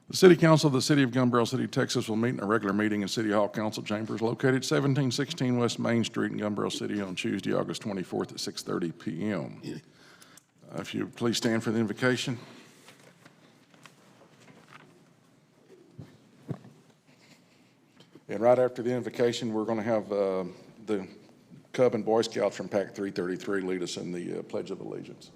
The City Council of the City of Gumball City, Texas will meet in a regular meeting in City Hall Council Chambers located 1716 West Main Street in Gumball City on Tuesday, August 24th at 6:30 p.m. If you please stand for the invocation. And right after the invocation, we're going to have the Cub and Boy Scouts from Pack 333 lead us in the Pledge of Allegiance.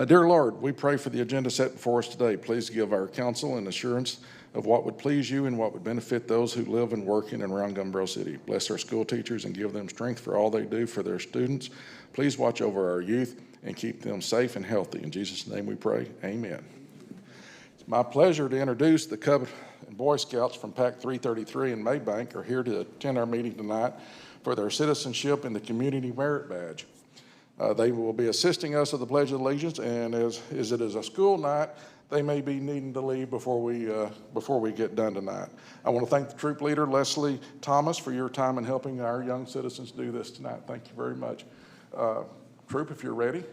Dear Lord, we pray for the agenda set before us today. Please give our counsel and assurance of what would please you and what would benefit those who live and work in and around Gumball City. Bless our school teachers and give them strength for all they do for their students. Please watch over our youth and keep them safe and healthy. In Jesus' name we pray, amen. It's my pleasure to introduce the Cub and Boy Scouts from Pack 333 in Maybank are here to attend our meeting tonight for their citizenship and the Community Merit Badge. They will be assisting us with the Pledge of Allegiance, and as it is a school night, they may be needing to leave before we get done tonight. I want to thank the troop leader, Leslie Thomas, for your time in helping our young citizens do this tonight. Thank you very much. Troop, if you're ready.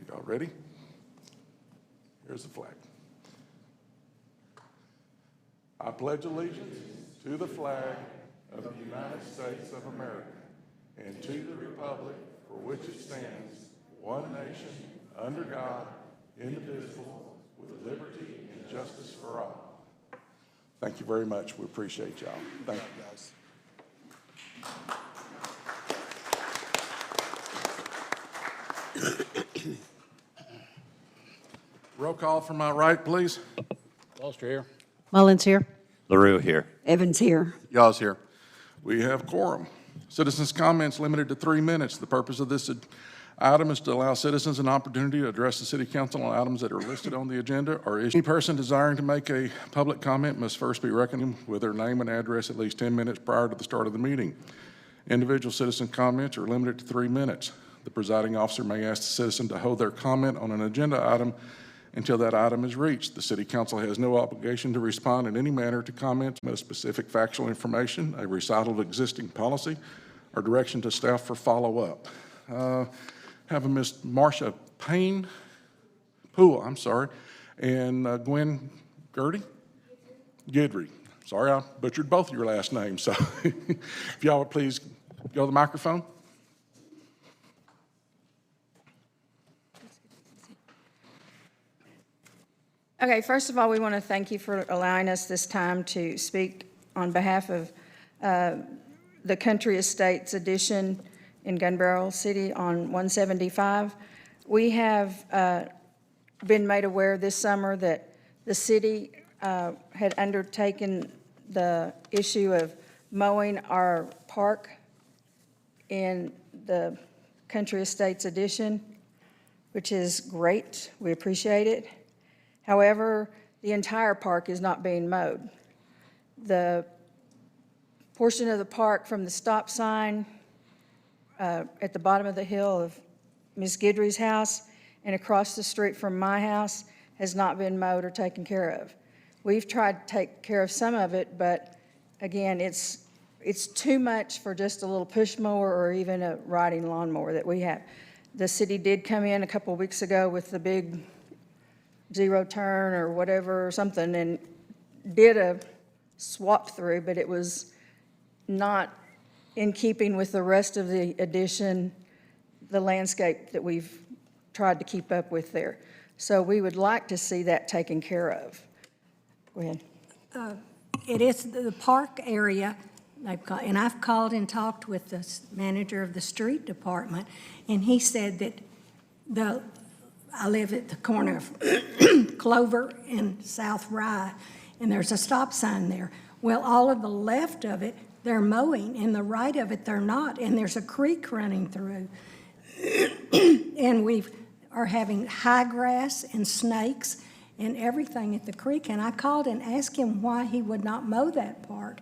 Y'all ready? Here's the flag. I pledge allegiance to the flag of the United States of America and to the republic for which it stands, one nation, under God, indivisible, with liberty and justice for all. Thank you very much. We appreciate y'all. Thank you, guys. Roll call from my right, please. Foster here. Mullins here. LaRue here. Evans here. Y'all's here. We have quorum. Citizens' comments limited to 3 minutes. The purpose of this item is to allow citizens an opportunity to address the City Council on items that are listed on the agenda or issues. Any person desiring to make a public comment must first be reckoned with their name and address at least 10 minutes prior to the start of the meeting. Individual citizen comments are limited to 3 minutes. The presiding officer may ask the citizen to hold their comment on an agenda item until that item is reached. The City Council has no obligation to respond in any manner to comments with specific factual information, a recital of existing policy, or direction to staff for follow-up. Have a Miss Marcia Poole, and Gwen Gidry. Sorry, I butchered both of your last names. So if y'all would please go to the microphone. Okay, first of all, we want to thank you for allowing us this time to speak on behalf of the Country Estates Edition in Gumball City on 175. We have been made aware this summer that the city had undertaken the issue of mowing our park in the Country Estates Edition, which is great. We appreciate it. However, the entire park is not being mowed. The portion of the park from the stop sign at the bottom of the hill of Ms. Gidry's house and across the street from my house has not been mowed or taken care of. We've tried to take care of some of it, but again, it's too much for just a little push mower or even a riding lawnmower that we have. The city did come in a couple of weeks ago with the big zero turn or whatever or something and did a swap through, but it was not in keeping with the rest of the addition, the landscape that we've tried to keep up with there. So we would like to see that taken care of. Go ahead. It is the park area, and I've called and talked with the manager of the street department, and he said that I live at the corner of Clover and South Rye, and there's a stop sign there. Well, all of the left of it, they're mowing, and the right of it, they're not, and there's a creek running through. And we are having high grass and snakes and everything at the creek, and I called and asked him why he would not mow that part.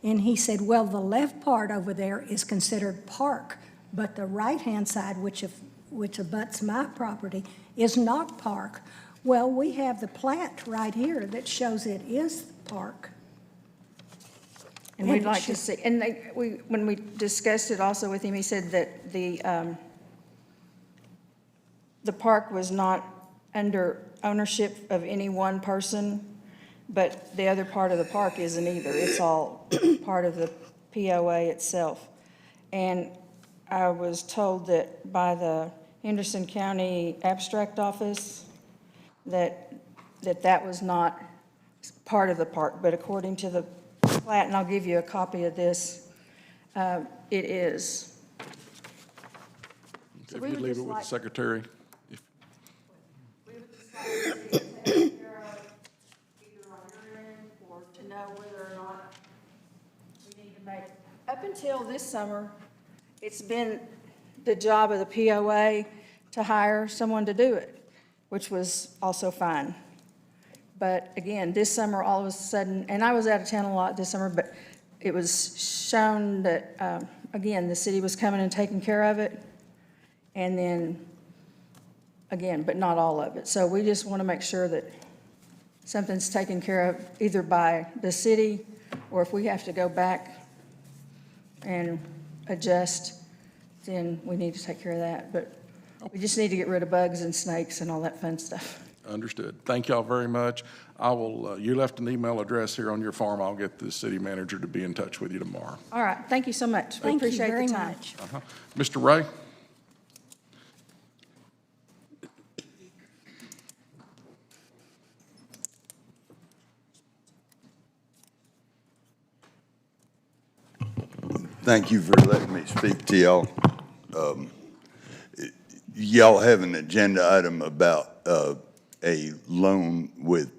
And he said, well, the left part over there is considered park, but the right-hand side, which which abuts my property, is not park. Well, we have the plat right here that shows it is park. And we'd like to see, and when we discussed it also with him, he said that the park was not under ownership of any one person, but the other part of the park isn't either. It's all part of the POA itself. And I was told that by the Henderson County Abstract Office that was not part of the park, but according to the plat, and I'll give you a copy of this, it is. So If we you'd would leave it just with the like- secretary. We would just like to see it taken care of, either on your end or to know whether or not we need to make. Up until this summer, it's been the job of the POA to hire someone to do it, which was also fine. But again, this summer, all of a sudden, and I was out of town a lot this summer, but it was shown that, again, the city was coming and taking care of it. And then, again, but not all of it. So we just want to make sure that something's taken care of either by the city, or if we have to go back and adjust, then we need to take care of that. But we just need to get rid of bugs and snakes and all that fun stuff. Understood. Thank y'all very much. I will, you left an email address here on your form. I'll get the city manager to be in touch with you tomorrow. All right, thank you so much. We Thank you appreciate very the time. much. Mr. Ray? Thank you for letting me speak to y'all. Y'all have an agenda item about a loan with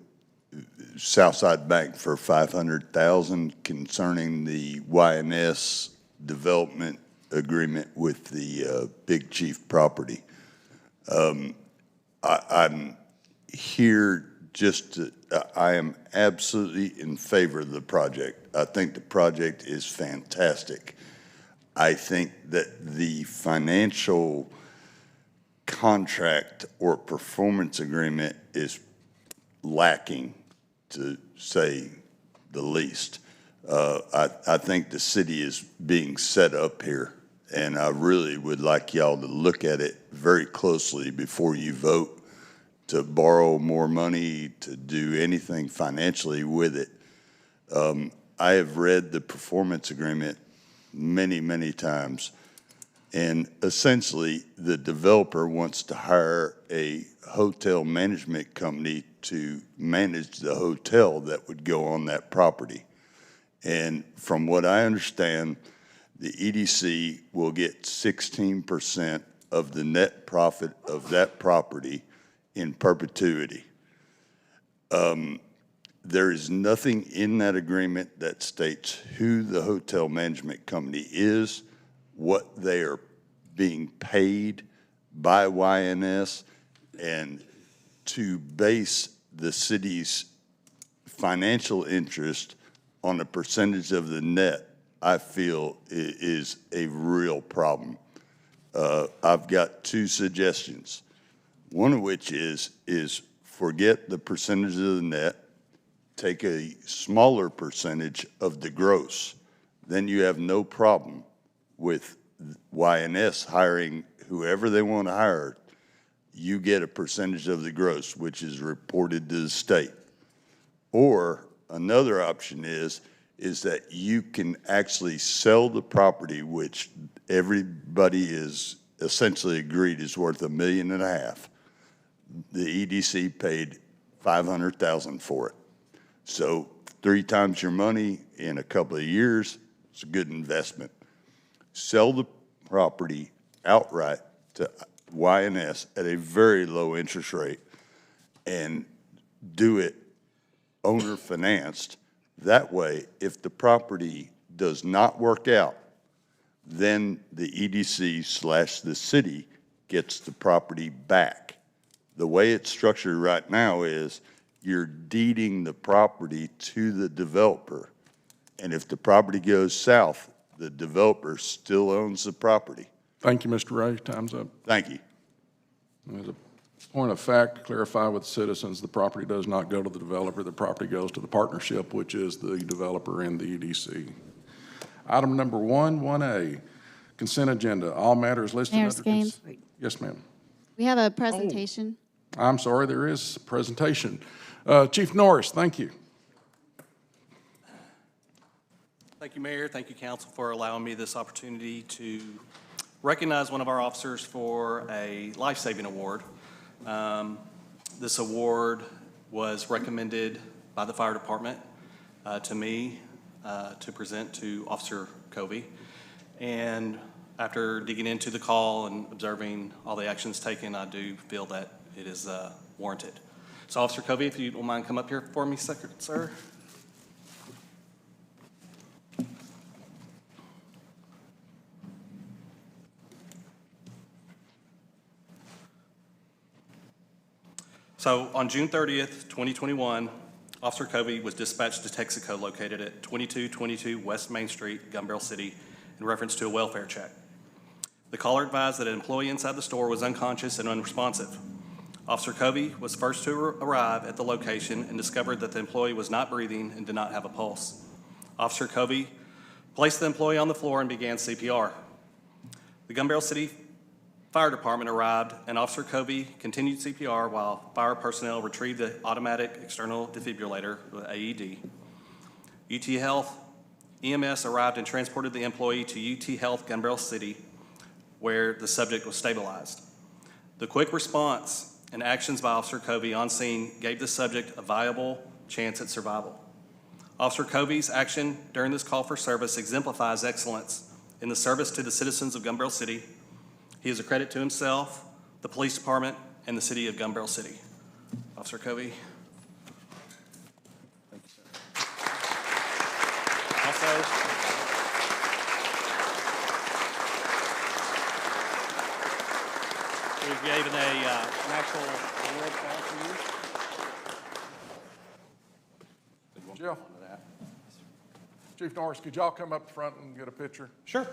Southside Bank for $500,000 concerning the YNS development agreement with the Big Chief property. I'm here just to, I am absolutely in favor of the project. I think the project is fantastic. I think that the financial contract or performance agreement is lacking, to say the least. I think the city is being set up here, and I really would like y'all to look at it very closely before you vote to borrow more money, to do anything financially with it. I have read the performance agreement many, many times, and essentially the developer wants to hire a hotel management company to manage the hotel that would go on that property. And from what I understand, the EDC will get 16% of the net profit of that property in perpetuity. There is nothing in that agreement that states who the hotel management company is, what they are being paid by YNS, and to base the city's financial interest on a percentage of the net, I feel is a real problem. I've got two suggestions. One of which is forget the percentage of the net, take a smaller percentage of the gross. Then you have no problem with YNS hiring whoever they want to hire. You get a percentage of the gross, which is reported to the state. Or another option is that you can actually sell the property, which everybody is essentially agreed is worth $1.5 million. The EDC paid $500,000 for it. So 3 times your money in a couple of years, it's a good investment. Sell the property outright to YNS at a very low interest rate and do it owner financed. That way, if the property does not work out, then the EDC / the city gets the property back. The way it's structured right now is you're deeding the property to the developer. And if the property goes south, the developer still owns the property. Thank you, Mr. Ray. Time's up. Thank you. As a point of fact, clarify with citizens, the property does not go to the developer. The property goes to the partnership, which is the developer and the EDC. Item number 1A, consent agenda. All matters listed Mayor under. Skanes. Yes, ma'am. We have a presentation. I'm sorry, there is a presentation. Chief Norris, thank you. Thank you, Mayor. Thank you, Council, for allowing me this opportunity to recognize one of our officers for a life-saving award. This award was recommended by the fire department to me to present to Officer Covey. And after digging into the call and observing all the actions taken, I do feel that it is warranted. So Officer Covey, if you don't mind, come up here for me, sir. So on June 30th, 2021, Officer Covey was dispatched to Texaco located at 2222 West Main Street, Gumball City, in reference to a welfare check. The caller advised that an employee inside the store was unconscious and unresponsive. Officer Covey was first to arrive at the location and discovered that the employee was not breathing and did not have a pulse. Officer Covey placed the employee on the floor and began CPR. The Gumball City Fire Department arrived, and Officer Covey continued CPR while fire personnel retrieved the automatic external defibrillator, AED. UT Health EMS arrived and transported the employee to UT Health Gumball City, where the subject was stabilized. The quick response and actions by Officer Covey on scene gave the subject a viable chance at survival. Officer Covey's action during this call for service exemplifies excellence in the service to the citizens of Gumball City. He is a credit to himself, the police department, and the city of Gumball City. Officer Covey. Thank you, sir. Also, we've given an actual award for you. Jill. Chief Norris, could y'all come up front and get a picture? Sure.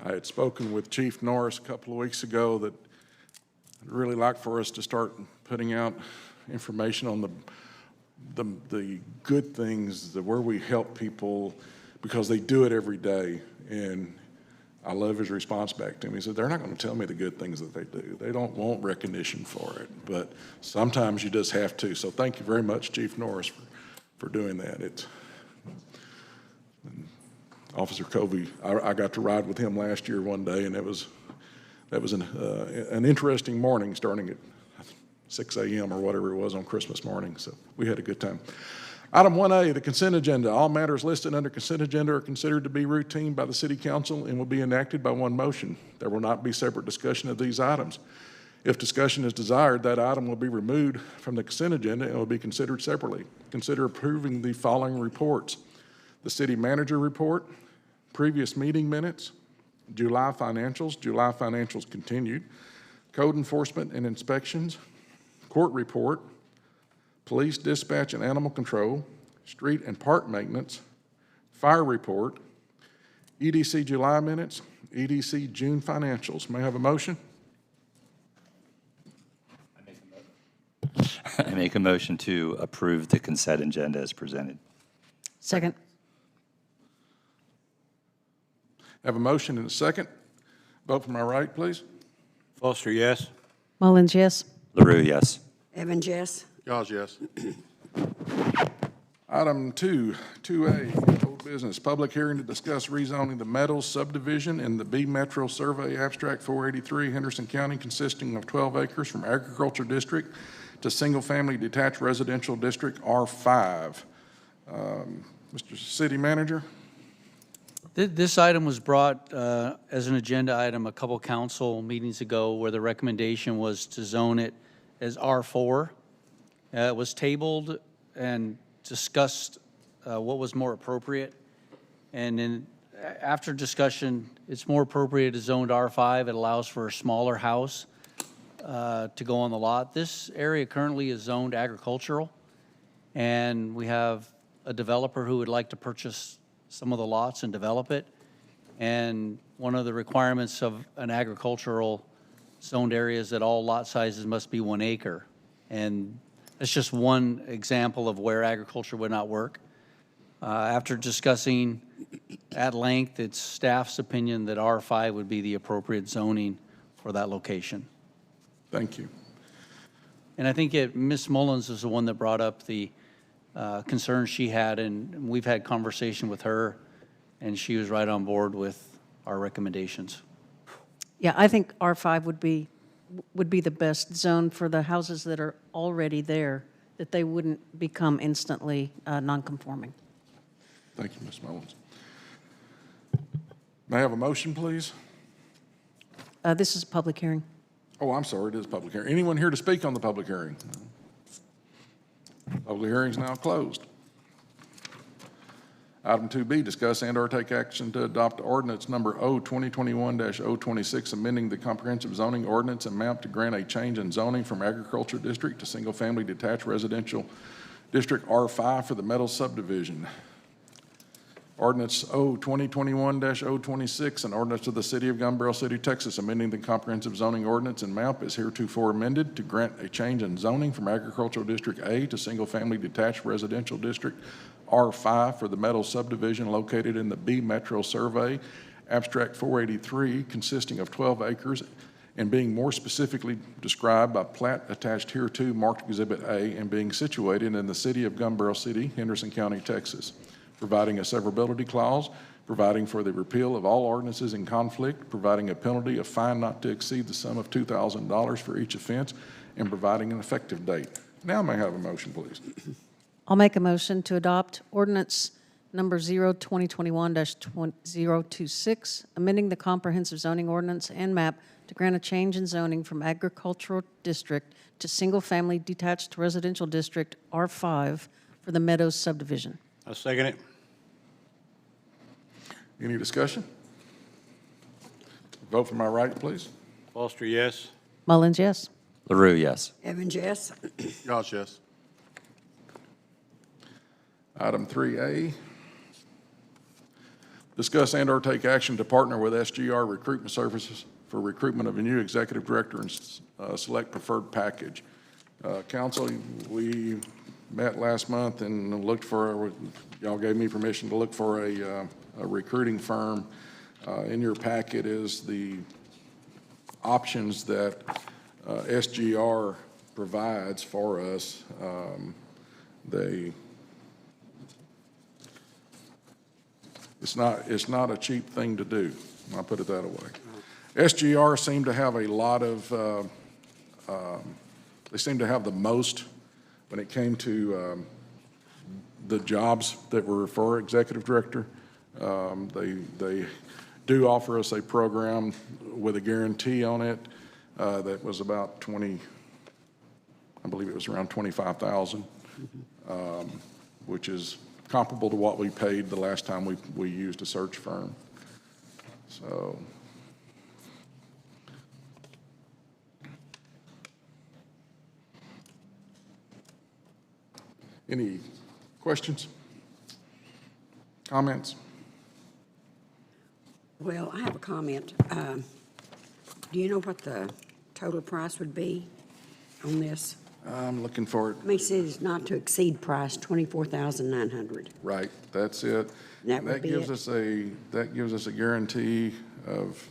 I had spoken with Chief Norris a couple of weeks ago that I'd really like for us to start putting out information on the good things, where we help people, because they do it every day. And I love his response back to me. He said, they're not going to tell me the good things that they do. They don't want recognition for it, but sometimes you just have to. So thank you very much, Chief Norris, for doing that. Officer Covey, I got to ride with him last year one day, and that was an interesting morning, starting at 6 a.m. or whatever it was on Christmas morning. So we had a good time. Item 1A, the consent agenda. All matters listed under consent agenda are considered to be routine by the City Council and will be enacted by one motion. There will not be separate discussion of these items. If discussion is desired, that item will be removed from the consent agenda and will be considered separately. Consider approving the following reports: the City Manager Report, previous meeting minutes, July financials continued, Code Enforcement and Inspections, Court Report, Police Dispatch and Animal Control, Street and Park Maintenance, Fire Report, EDC July minutes, EDC June financials. May I have a motion? I make a motion to approve the consent agenda as presented. Second. Have a motion and a second. Vote for my right, please. Foster, yes. Mullins, yes. LaRue, yes. Evans, yes. Gauze, yes. Item 2A, old business, public hearing to discuss rezoning the Meadows subdivision in the B Metro Survey Abstract 483, Henderson County, consisting of 12 acres from agriculture district to single-family detached residential district R5. Mr. City Manager? This item was brought as an agenda item a couple council meetings ago where the recommendation was to zone it as R4. It was tabled and discussed what was more appropriate. And then after discussion, it's more appropriate to zone to R5. It allows for a smaller house to go on the lot. This area currently is zoned agricultural, and we have a developer who would like to purchase some of the lots and develop it. And one of the requirements of an agricultural zoned area is that all lot sizes must be 1 acre. And that's just one example of where agriculture would not work. After discussing at length, it's staff's opinion that R5 would be the appropriate zoning for that location. Thank you. And I think Ms. Mullins is the one that brought up the concerns she had, and we've had conversation with her, and she was right on board with our recommendations. Yeah, I think R5 would be the best zone for the houses that are already there, that they wouldn't become instantly non-conforming. Thank you, Ms. Mullins. May I have a motion, please? This is a public hearing. Oh, I'm sorry, it is a public hearing. Anyone here to speak on the public hearing? Public hearing is now closed. Item 2B, discuss and/or take action to adopt ordinance number O-2021-026, amending the comprehensive zoning ordinance and map to grant a change in zoning from agriculture district to single-family detached residential district R5 for the Meadows subdivision. Ordinance O-2021-026, an ordinance of the City of Gumball City, Texas, amending the comprehensive zoning ordinance and map is heretofore amended to grant a change in zoning from agricultural district A to single-family detached residential district R5 for the Meadows subdivision located in the B Metro Survey, Abstract 483, consisting of 12 acres and being more specifically described by plat attached hereto marked Exhibit A and being situated in the City of Gumball City, Henderson County, Texas, providing a severability clause, providing for the repeal of all ordinances in conflict, providing a penalty of fine not to exceed the sum of $2,000 for each offense, and providing an effective date. Now may I have a motion, please? I'll make a motion to adopt ordinance number 0-2021-026, amending the comprehensive zoning ordinance and map to grant a change in zoning from agricultural district to single-family detached residential district R5 for the Meadows subdivision. I'll second it. Any discussion? Vote for my right, please. Foster, yes. Mullins, yes. LaRue, yes. Evans, yes. Yosh, yes. Item 3A, discuss and/or take action to partner with SGR Recruitment Services for recruitment of a new executive director and select preferred package. Council, we met last month and looked for, y'all gave me permission to look for a recruiting firm. In your packet is the options that SGR provides for us. It's not a cheap thing to do. I'll put it that way. SGR seemed to have a lot of, they seem to have the most when it came to the jobs that were for executive director. They do offer us a program with a guarantee on it that was about I believe it was around $25,000, which is comparable to what we paid the last time we used a search firm. So, any questions? Comments? Well, I have a comment. Do you know what the total price would be on this? I'm looking for it. I mean, it says not to exceed price, $24,900. Right, that's it. That And would be gives it. us that gives us a guarantee of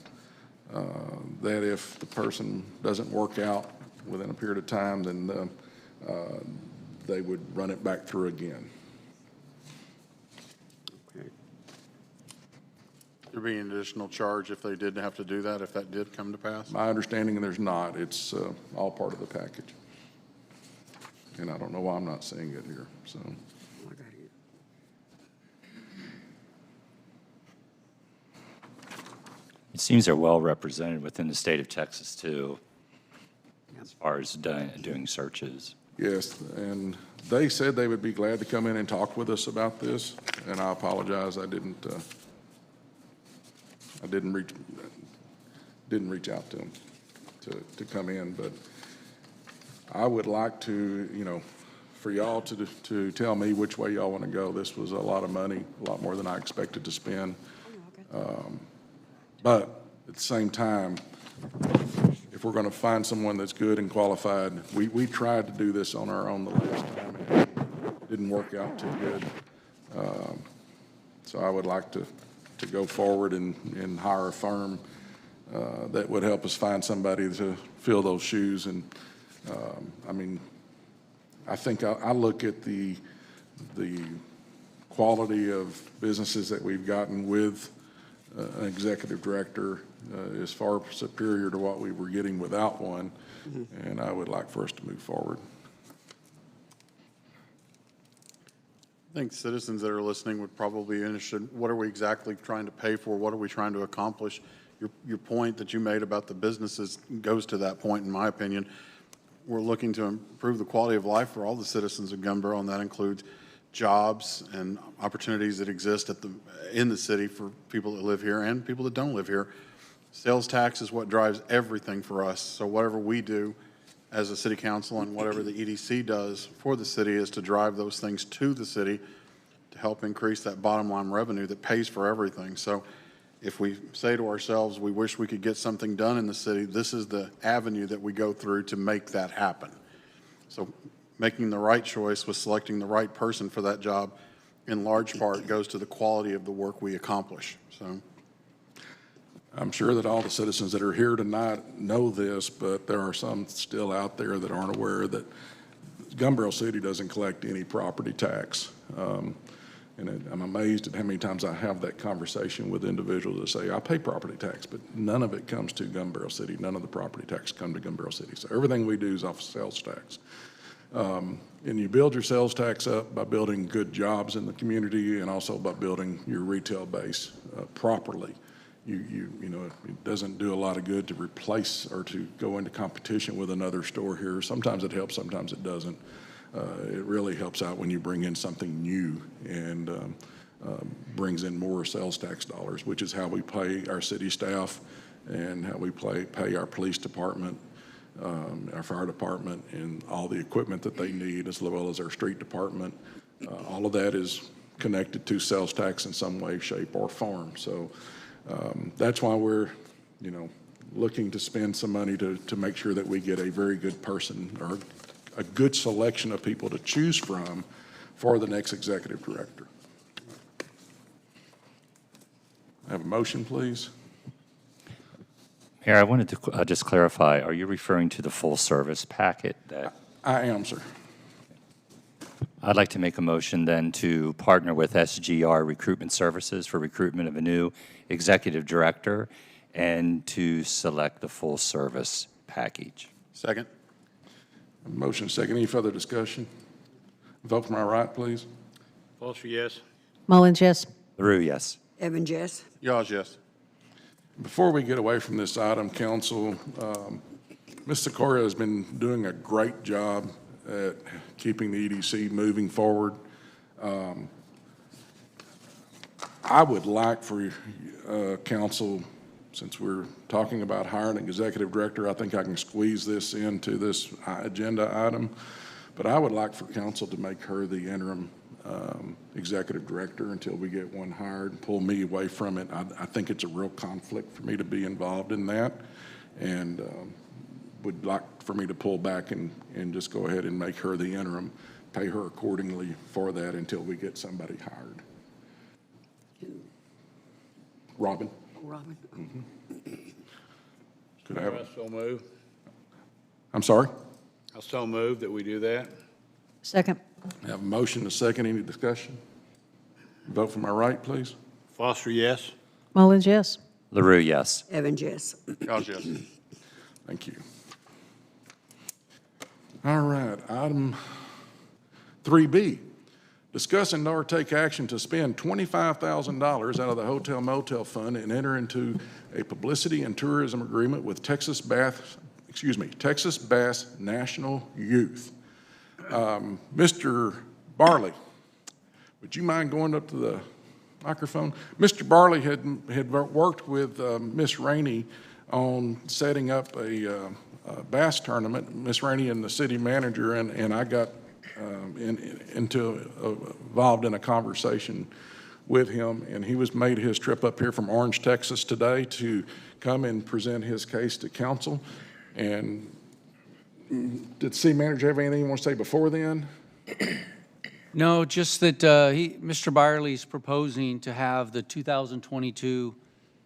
that if the person doesn't work out within a period of time, then they would run it back through again. There be an additional charge if they did have to do that, if that did come to pass? My understanding, there's not. It's all part of the package. And I don't know why I'm not seeing it here, so. I got it. It seems they're well represented within the state of Texas, too, as far as doing searches. Yes, and they said they would be glad to come in and talk with us about this, and I apologize, I didn't reach out to them to come in, but I would like to, for y'all to tell me which way y'all want to go. This was a lot of money, a lot more than I expected to spend. But at the same time, if we're going to find someone that's good and qualified, we tried to do this on our own the last time. It didn't work out too good. So I would like to go forward and hire a firm that would help us find somebody to fill those shoes. And, I think I look at the quality of businesses that we've gotten with an executive director is far superior to what we were getting without one, and I would like for us to move forward. I think citizens that are listening would probably be interested, what are we exactly trying to pay for? What are we trying to accomplish? Your point that you made about the businesses goes to that point, in my opinion. We're looking to improve the quality of life for all the citizens of Gumball, and that includes jobs and opportunities that exist in the city for people that live here and people that don't live here. Sales tax is what drives everything for us. So whatever we do as a city council and whatever the EDC does for the city is to drive those things to the city to help increase that bottom line revenue that pays for everything. So if we say to ourselves, we wish we could get something done in the city, this is the avenue that we go through to make that happen. So making the right choice with selecting the right person for that job, in large part, goes to the quality of the work we accomplish. So I'm sure that all the citizens that are here tonight know this, but there are some still out there that aren't aware that Gumball City doesn't collect any property tax. And I'm amazed at how many times I have that conversation with individuals that say, I pay property tax, but none of it comes to Gumball City. None of the property tax come to Gumball City. So everything we do is off of sales tax. And you build your sales tax up by building good jobs in the community and also by building your retail base properly. It doesn't do a lot of good to replace or to go into competition with another store here. Sometimes it helps, sometimes it doesn't. It really helps out when you bring in something new and brings in more sales tax dollars, which is how we pay our city staff and how we pay our police department, our fire department, and all the equipment that they need, as well as our street department. All of that is connected to sales tax in some way, shape, or form. So that's why we're, looking to spend some money to make sure that we get a very good person or a good selection of people to choose from for the next executive director. Have a motion, please. Mayor, I wanted to just clarify, are you referring to the full service packet that? I am, sir. I'd like to make a motion then to partner with SGR Recruitment Services for recruitment of a new executive director and to select the full service package. second. Motion second. Any further discussion? Vote for my right, please. Foster, yes. Mullins, yes. LaRue, yes. Evans, yes. Yaws, yes. Before we get away from this item, council, Ms. Sikoria has been doing a great job at keeping the EDC moving forward. I would like for council, since we're talking about hiring an executive director, I think I can squeeze this into this agenda item, but I would like for council to make her the interim executive director until we get one hired and pull me away from it. I think it's a real conflict for me to be involved in that, and would like for me to pull back and just go ahead and make her the interim, pay her accordingly for that until we get somebody hired. Robin? Robin? Could I have, I so move. I'm sorry? I so move that we do that. Second. I have a motion, a second, any discussion? Vote for my right, please. Foster, yes. Mullins, yes. LaRue, yes. Evans, yes. Gosh, yes. Thank you. All right, item 3B, discuss and or take action to spend $25,000 out of the Hotel Motel Fund and enter into a publicity and tourism agreement with Texas Bass National Youth. Mr. Barley, would you mind going up to the microphone? Mr. Barley had worked with Miss Rainey on setting up a bass tournament, Miss Rainey and the city manager, and I got involved in a conversation with him, and he made his trip up here from Orange, Texas today to come and present his case to council. And did the city manager have anything you want to say before then? No, just that Mr. Barley's proposing to have the 2022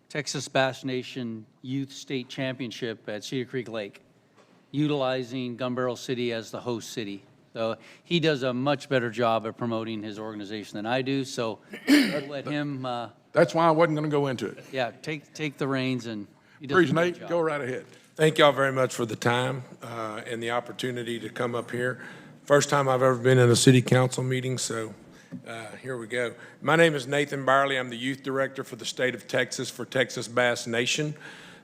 Texas Bass Nation Youth State Championship at Cedar Creek Lake, utilizing Gun Barrel City as the host city. So he does a much better job at promoting his organization than I do, so I'll let him, That's why I wasn't going to go into it. yeah, take the reins, and he does a Please, great Nate, job. go right ahead. Thank y'all very much for the time and the opportunity to come up here. First time I've ever been in a city council meeting, so here we go. My name is Nathan Barley. I'm the youth director for the state of Texas for Texas Bass Nation.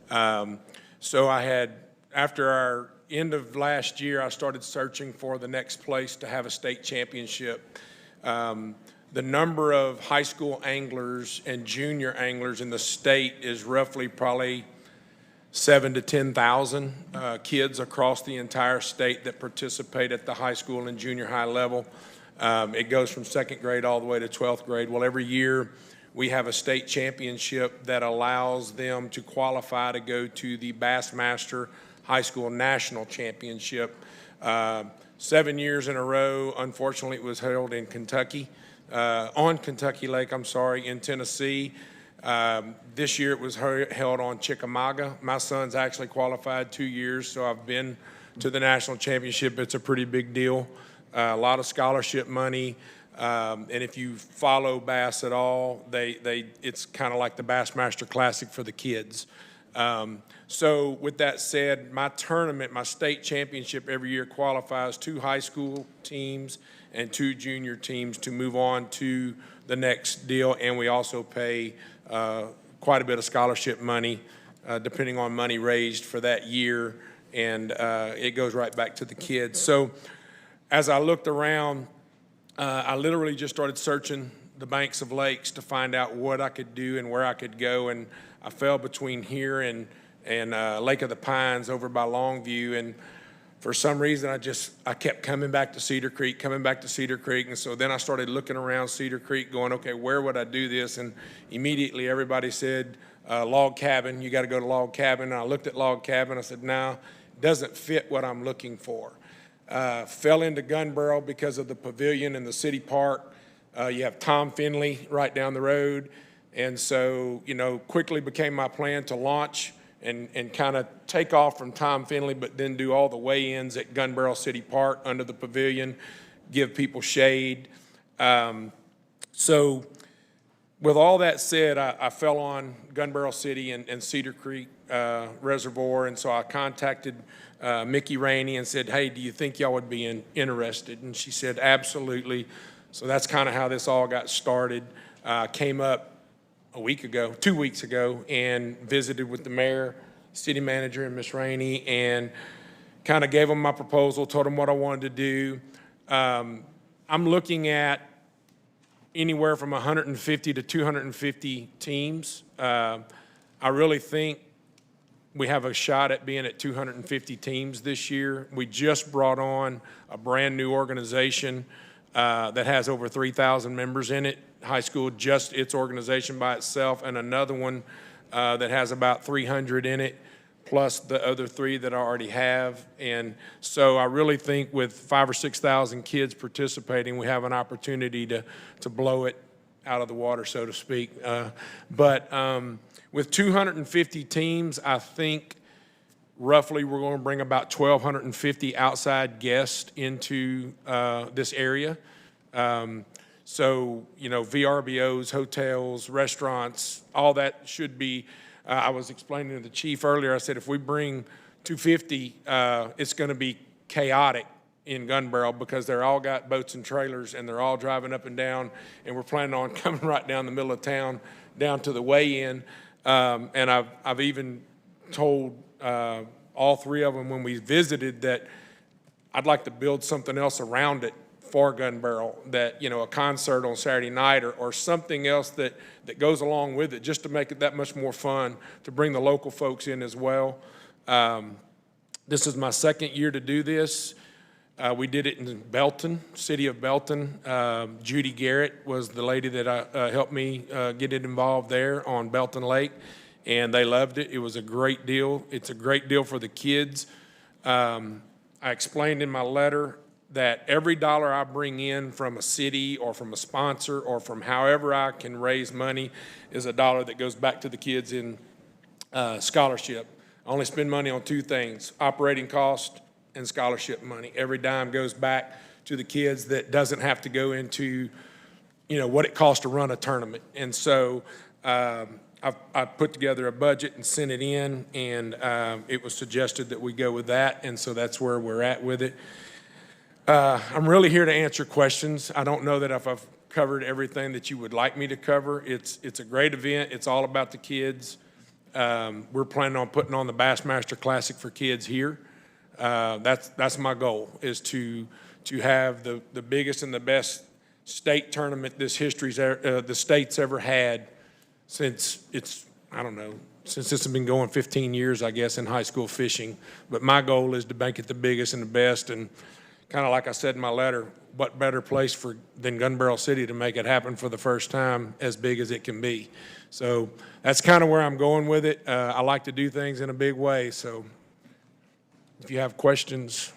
So I had, after our end of last year, I started searching for the next place to have a state championship. The number of high school anglers and junior anglers in the state is roughly probably 7,000 to 10,000 kids across the entire state that participate at the high school and junior high level. It goes from second grade all the way to 12th grade. Well, every year we have a state championship that allows them to qualify to go to the Bassmaster High School National Championship. 7 years in a row. Unfortunately, it was held in Kentucky, on Kentucky Lake, in Tennessee. This year it was held on Chickamauga. My son's actually qualified 2 years, so I've been to the national championship. It's a pretty big deal. A lot of scholarship money. And if you follow bass at all, it's kind of like the Bassmaster Classic for the kids. So with that said, my tournament, my state championship every year qualifies 2 high school teams and 2 junior teams to move on to the next deal. And we also pay quite a bit of scholarship money, depending on money raised for that year. And it goes right back to the kids. So as I looked around, I literally just started searching the banks of lakes to find out what I could do and where I could go. And I fell between here and Lake of the Pines over by Longview. And for some reason, I kept coming back to Cedar Creek. And so then I started looking around Cedar Creek going, okay, where would I do this? And immediately everybody said, log cabin, you got to go to log cabin. And I looked at log cabin. I said, no, it doesn't fit what I'm looking for. Fell into Gun Barrel because of the pavilion and the city park. You have Tom Finley right down the road. And so, quickly became my plan to launch and kind of take off from Tom Finley, but then do all the weigh-ins at Gun Barrel City Park under the pavilion, give people shade. So with all that said, I fell on Gun Barrel City and Cedar Creek Reservoir, and so I contacted Mickey Rainey and said, hey, do you think y'all would be interested? And she said, absolutely. So that's kind of how this all got started. Came up 2 weeks ago, and visited with the mayor, city manager, and Miss Rainey, and kind of gave them my proposal, told them what I wanted to do. I'm looking at anywhere from 150 to 250 teams. I really think we have a shot at being at 250 teams this year. We just brought on a brand-new organization that has over 3,000 members in it. High school, just its organization by itself, and another one that has about 300 in it, plus the other 3 that I already have. And so I really think with 5,000 or 6,000 kids participating, we have an opportunity to blow it out of the water, so to speak. But with 250 teams, I think roughly we're going to bring about 1,250 outside guests into this area. So, VRBOs, hotels, restaurants, all that should be, I was explaining to the chief earlier, I said, if we bring 250, it's going to be chaotic in Gun Barrel because they're all got boats and trailers and they're all driving up and down, and we're planning on coming right down the middle of town, down to the weigh-in. And I've even told all three of them when we visited that I'd like to build something else around it for Gun Barrel, that, a concert on Saturday night or something else that goes along with it, just to make it that much more fun, to bring the local folks in as well. This is my second year to do this. We did it in Belton, city of Belton. Judy Garrett was the lady that helped me get it involved there on Belton Lake, and they loved it. It was a great deal. It's a great deal for the kids. I explained in my letter that every dollar I bring in from a city or from a sponsor or from however I can raise money is a dollar that goes back to the kids in scholarship. I only spend money on two things: operating cost and scholarship money. Every dime goes back to the kids that doesn't have to go into, what it costs to run a tournament. And so I've put together a budget and sent it in, and it was suggested that we go with that, and so that's where we're at with it. I'm really here to answer questions. I don't know that if I've covered everything that you would like me to cover. It's a great event. It's all about the kids. We're planning on putting on the Bassmaster Classic for kids here. That's my goal, is to have the biggest and the best state tournament the state's ever had since it's been going 15 years, I guess, in high school fishing. But my goal is to make it the biggest and the best, and kind of like I said in my letter, what better place than Gun Barrel City to make it happen for the first time as big as it can be. So that's kind of where I'm going with it. I like to do things in a big way, so if you have questions.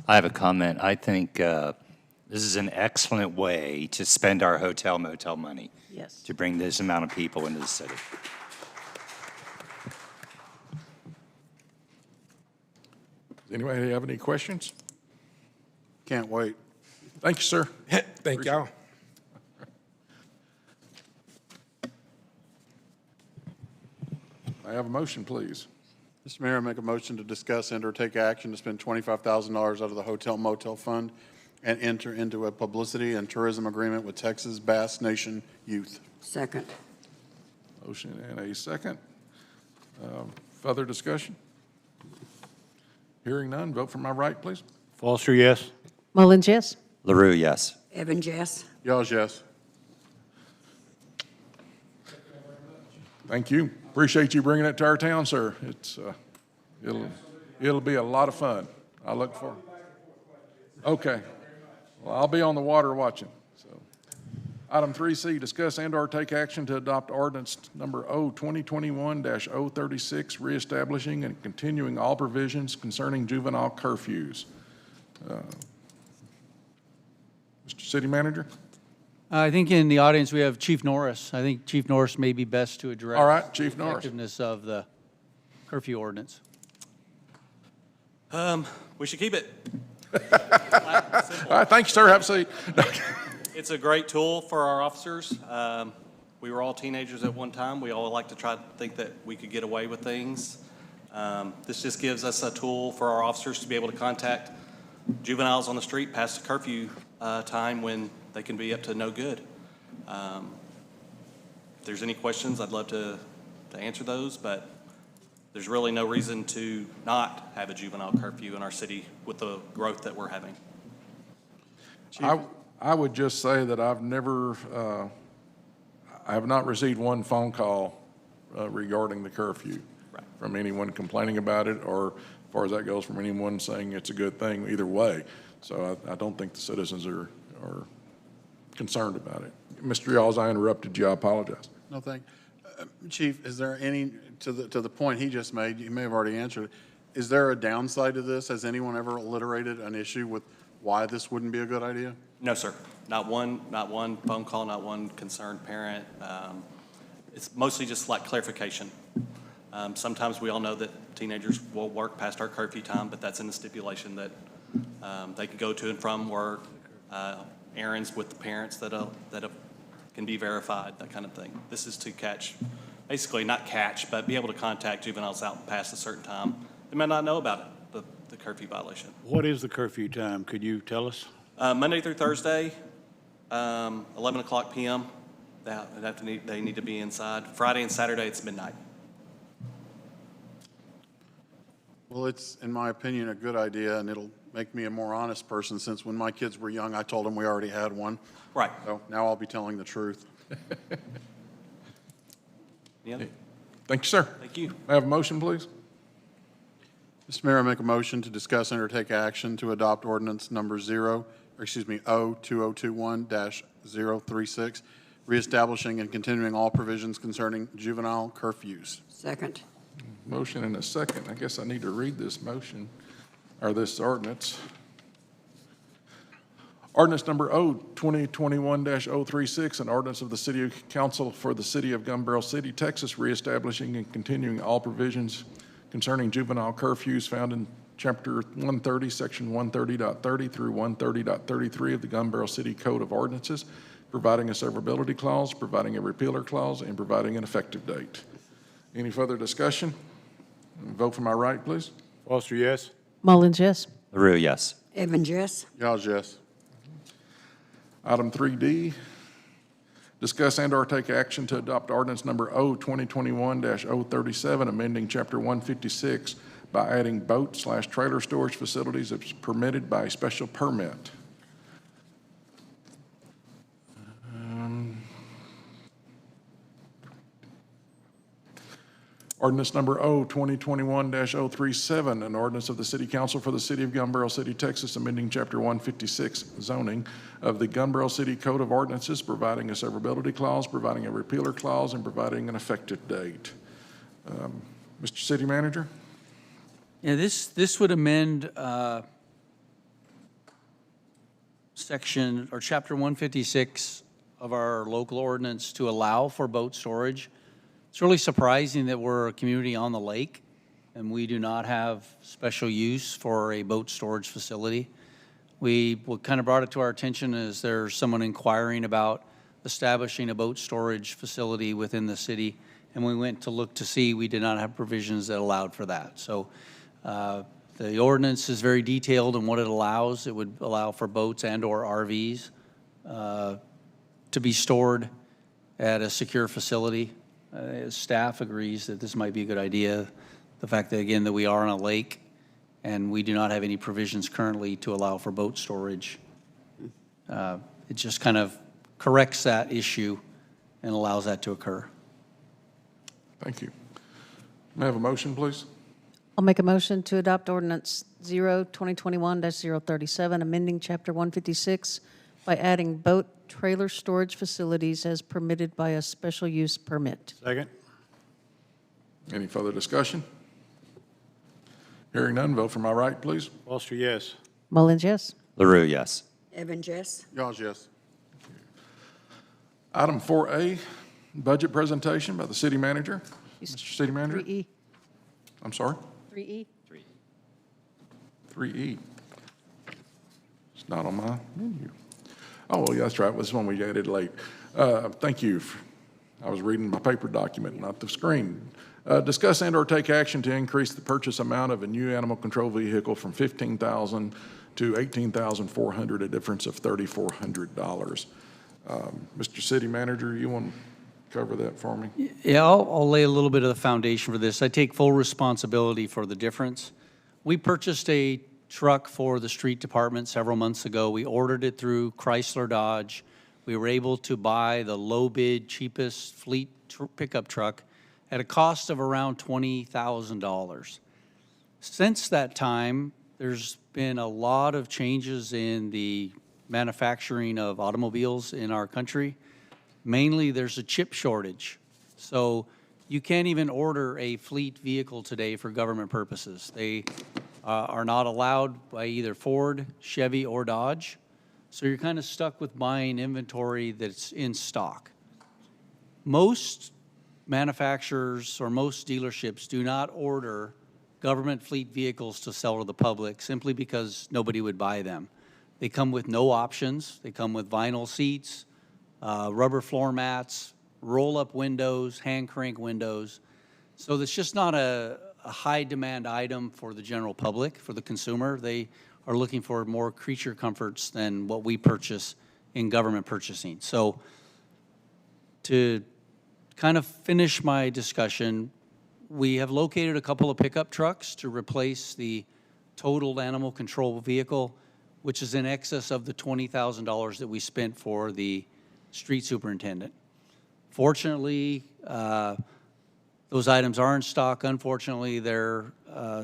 I have a comment. I think this is an excellent way to spend our hotel motel money. Yes. To bring this amount of people into the city. Does anybody have any questions? Can't wait. Thank you, sir. Thank y'all. I have a motion, please. Mr. Mayor, I make a motion to discuss and or take action to spend $25,000 out of the hotel motel fund and enter into a publicity and tourism agreement with Texas Bass Nation Youth. Second. Motion and a second. Further discussion? Hearing none, vote for my right, please. Foster, yes. Mullins, yes. LaRue, yes. Evans, yes. Yours, yes. Thank you. Appreciate you bringing it to our town, sir. It'll be a lot of fun. I look forward. Okay. Well, I'll be on the water watching. So, item 3C, discuss and/or take action to adopt ordinance number 2021-036, reestablishing and continuing all provisions concerning juvenile curfews. Mr. City Manager? I think in the audience we have Chief Norris. I think Chief Norris may be best to address. All right, Chief Norris. The effectiveness of the curfew ordinance. We should keep it. All right, thank you, sir. Have a seat. It's a great tool for our officers. We were all teenagers at one time. We all like to try to think that we could get away with things. This just gives us a tool for our officers to be able to contact juveniles on the street past the curfew time when they can be up to no good. If there's any questions, I'd love to answer those, but there's really no reason to not have a juvenile curfew in our city with the growth that we're having. I would just say that I have not received one phone call regarding the curfew from anyone complaining about it, or as far as that goes, from anyone saying it's a good thing either way. So I don't think the citizens are concerned about it. Mr. Yalls, I interrupted you. I apologize. No, thank you. Chief, is there any, to the point he just made, you may have already answered it, is there a downside to this? Has anyone ever alliterated an issue with why this wouldn't be a good idea? No, sir. Not one phone call, not one concerned parent. It's mostly just like clarification. Sometimes we all know that teenagers will work past our curfew time, but that's in the stipulation that they can go to and from work. errands with the parents that can be verified, that kind of thing. This is to catch, basically not catch, but be able to contact juveniles out past a certain time. They might not know about it, the curfew violation. What is the curfew time? Could you tell us? Monday through Thursday, 11 o'clock p.m. They need to be inside. Friday and Saturday, it's midnight. Well, it's, in my opinion, a good idea, and it'll make me a more honest person, since when my kids were young, I told them we already had one. Right. So now I'll be telling the truth. Yeah. Thank you, sir. Thank you. May I have a motion, please? Mr. Mayor, I make a motion to discuss and or take action to adopt ordinance number O2021-036, reestablishing and continuing all provisions concerning juvenile curfews. Second. Motion and a second. I guess I need to read this motion, or this ordinance. Ordinance number O2021-036, an ordinance of the City Council for the City of Gumball City, Texas, reestablishing and continuing all provisions concerning juvenile curfews found in Chapter 130, Section 130.30 through 130.33 of the Gumball City Code of Ordinances, providing a severability clause, providing a repealer clause, and providing an effective date. Any further discussion? Vote for my right, please. Foster, yes. Mullins, yes. LaRue, yes. Evans, yes. Yawns, yes. Item 3D, discuss and/or take action to adopt ordinance number O2021-037, amending Chapter 156 by adding boat/trailer storage facilities as permitted by a special permit. Ordinance number O2021-037, an ordinance of the City Council for the City of Gumball City, Texas, amending Chapter 156 zoning of the Gumball City Code of Ordinances, providing a severability clause, providing a repealer clause, and providing an effective date. Mr. City Manager? Yeah, this would amend section, or Chapter 156 of our local ordinance to allow for boat storage. It's really surprising that we're a community on the lake and we do not have special use for a boat storage facility. What kind of brought it to our attention is there's someone inquiring about establishing a boat storage facility within the city, and we went to look to see we did not have provisions that allowed for that. So the ordinance is very detailed in what it allows. It would allow for boats and/or RVs to be stored at a secure facility. Staff agrees that this might be a good idea. The fact that, again, that we are on a lake and we do not have any provisions currently to allow for boat storage, it just kind of corrects that issue and allows that to occur. Thank you. May I have a motion, please? I'll make a motion to adopt ordinance 02021-037, amending Chapter 156 by adding boat trailer storage facilities as permitted by a special use permit. Second. Any further discussion? Hearing none, vote for my right, please. Foster, yes. Mullins, yes. LaRue, yes. Evans, yes. Yawns, yes. Item 4A, budget presentation by the city manager. Mr. City Manager? 3E. I'm sorry? 3E. 3E. It's not on my menu. Oh, well, yeah, that's right. This is one we added late. Thank you. I was reading my paper document, not the screen. Discuss and/or take action to increase the purchase amount of a new animal control vehicle from $15,000 to $18,400, a difference of $3,400. Mr. City Manager, you want to cover that for me? Yeah, I'll lay a little bit of the foundation for this. I take full responsibility for the difference. We purchased a truck for the street department several months ago. We ordered it through Chrysler Dodge. We were able to buy the low bid, cheapest fleet pickup truck at a cost of around $20,000. Since that time, there's been a lot of changes in the manufacturing of automobiles in our country. Mainly, there's a chip shortage. So you can't even order a fleet vehicle today for government purposes. They are not allowed by either Ford, Chevy, or Dodge. So you're kind of stuck with buying inventory that's in stock. Most manufacturers or most dealerships do not order government fleet vehicles to sell to the public simply because nobody would buy them. They come with no options. They come with vinyl seats, rubber floor mats, roll-up windows, hand crank windows. So it's just not a high-demand item for the general public, for the consumer. They are looking for more creature comforts than what we purchase in government purchasing. So to kind of finish my discussion, we have located a couple of pickup trucks to replace the totaled animal control vehicle, which is in excess of the $20,000 that we spent for the street superintendent. Fortunately, those items are in stock. Unfortunately, they're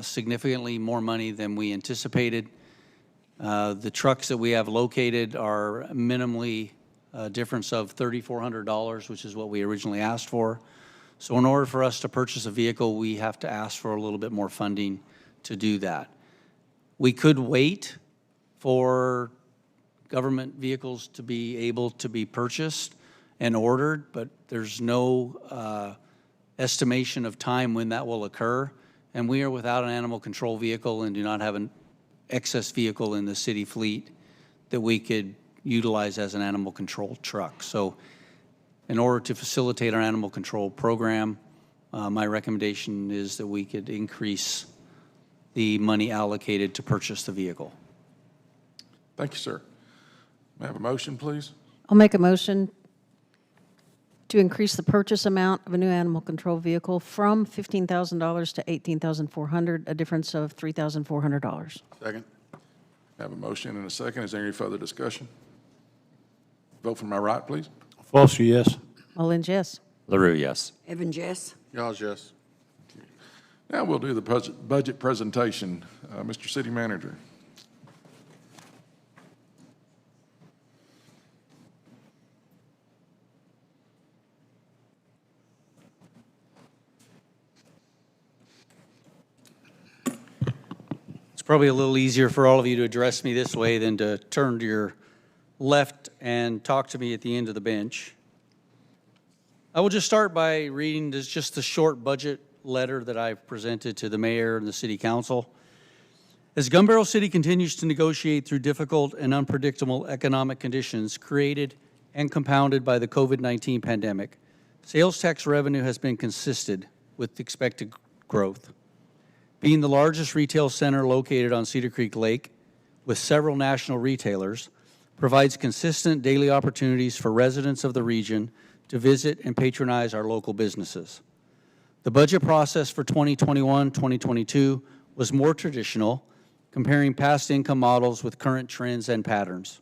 significantly more money than we anticipated. The trucks that we have located are minimally a difference of $3,400, which is what we originally asked for. So in order for us to purchase a vehicle, we have to ask for a little bit more funding to do that. We could wait for government vehicles to be able to be purchased and ordered, but there's no estimation of time when that will occur. And we are without an animal control vehicle and do not have an excess vehicle in the city fleet that we could utilize as an animal control truck. So in order to facilitate our animal control program, my recommendation is that we could increase the money allocated to purchase the vehicle. Thank you, sir. May I have a motion, please? I'll make a motion to increase the purchase amount of a new animal control vehicle from $15,000 to $18,400, a difference of $3,400. Second. I have a motion and a second. Is there any further discussion? Vote from my right, please. Foster, yes. Mullins, yes. LaRue, yes. Evans, yes. Yawns, yes. Now we'll do the budget presentation. Mr. City Manager. It's probably a little easier for all of you to address me this way than to turn to your left and talk to me at the end of the bench. I will just start by reading just the short budget letter that I've presented to the mayor and the city council. As Gun Barrel City continues to negotiate through difficult and unpredictable economic conditions created and compounded by the COVID-19 pandemic, sales tax revenue has been consistent with expected growth. Being the largest retail center located on Cedar Creek Lake with several national retailers, provides consistent daily opportunities for residents of the region to visit and patronize our local businesses. The budget process for 2021-2022 was more traditional, comparing past income models with current trends and patterns.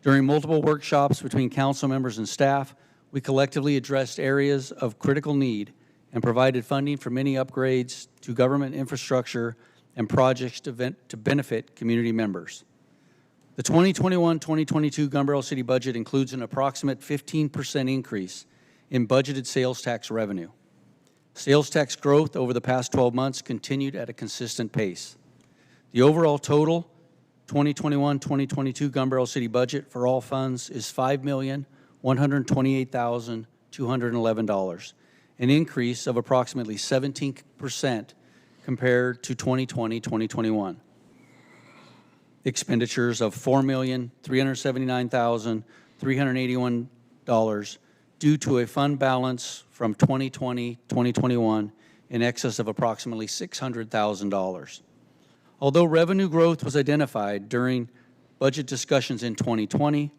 During multiple workshops between council members and staff, we collectively addressed areas of critical need and provided funding for many upgrades to government infrastructure and projects to benefit community members. The 2021-2022 Gun Barrel City budget includes an approximate 15% increase in budgeted sales tax revenue. Sales tax growth over the past 12 months continued at a consistent pace. The overall total 2021-2022 Gun Barrel City budget for all funds is $5,128,211, an increase of approximately 17% compared to 2020-2021. Expenditures of $4,379,381 due to a fund balance from 2020-2021 in excess of approximately $600,000. Although revenue growth was identified during budget discussions in 2020,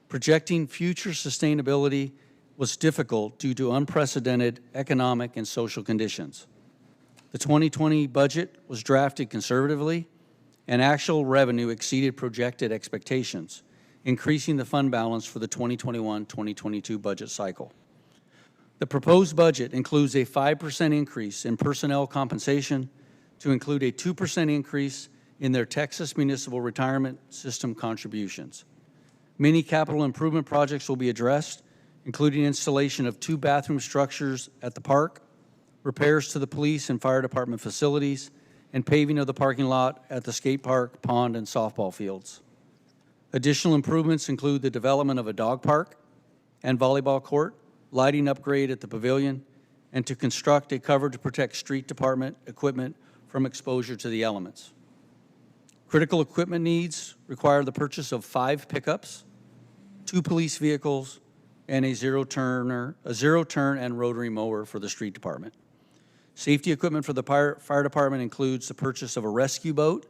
projecting future sustainability was difficult due to unprecedented economic and social conditions. The 2020 budget was drafted conservatively, and actual revenue exceeded projected expectations, increasing the fund balance for the 2021-2022 budget cycle. The proposed budget includes a 5% increase in personnel compensation to include a 2% increase in their Texas Municipal Retirement System contributions. Many capital improvement projects will be addressed, including installation of 2 bathroom structures at the park, repairs to the police and fire department facilities, and paving of the parking lot at the skate park, pond, and softball fields. Additional improvements include the development of a dog park and volleyball court, lighting upgrade at the pavilion, and to construct a cover to protect street department equipment from exposure to the elements. Critical equipment needs require the purchase of 5 pickups, 2 police vehicles, and a zero-turn and rotary mower for the street department. Safety equipment for the fire department includes the purchase of a rescue boat,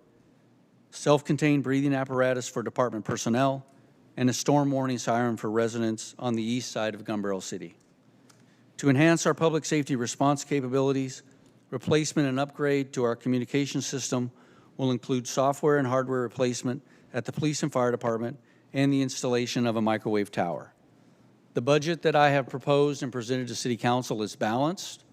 self-contained breathing apparatus for department personnel, and a storm warning siren for residents on the east side of Gun Barrel City. To enhance our public safety response capabilities, replacement and upgrade to our communication system will include software and hardware replacement at the police and fire department and the installation of a microwave tower. The budget that I have proposed and presented to City Council is balanced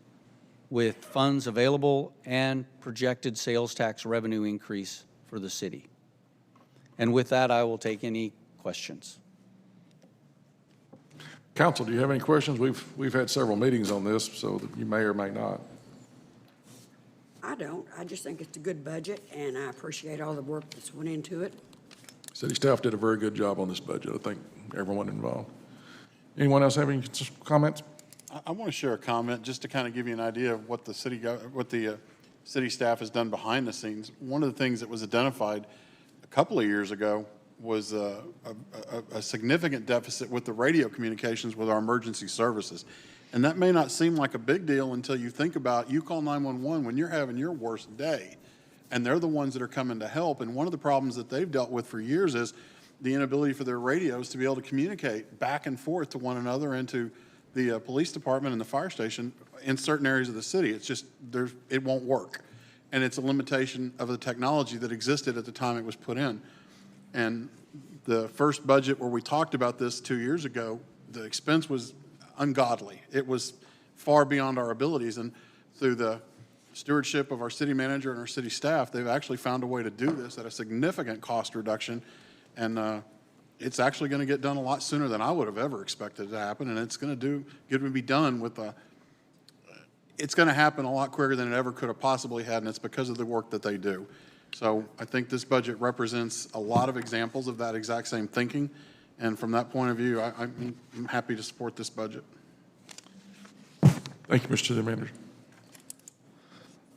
with funds available and projected sales tax revenue increase for the city. And with that, I will take any questions. Council, do you have any questions? We've had several meetings on this, so that you may or may not. I don't. I just think it's a good budget, and I appreciate all the work that's went into it. City staff did a very good job on this budget. I think everyone involved. Anyone else have any comments? I want to share a comment just to kind of give you an idea of what the city staff has done behind the scenes. One of the things that was identified a couple of years ago was a significant deficit with the radio communications with our emergency services. And that may not seem like a big deal until you think about, you call 911 when you're having your worst day, and they're the ones that are coming to help. And one of the problems that they've dealt with for years is the inability for their radios to be able to communicate back and forth to one another and to the police department and the fire station in certain areas of the city. It's just, it won't work. And it's a limitation of the technology that existed at the time it was put in. And the first budget where we talked about this 2 years ago, the expense was ungodly. It was far beyond our abilities. And through the stewardship of our city manager and our city staff, they've actually found a way to do this at a significant cost reduction. And it's actually going to get done a lot sooner than I would have ever expected it to happen. And it's going to be done with it's going to happen a lot quicker than it ever could have possibly had. And it's because of the work that they do. So I think this budget represents a lot of examples of that exact same thinking. And from that point of view, I'm happy to support this budget. Thank you, Mr. City Manager.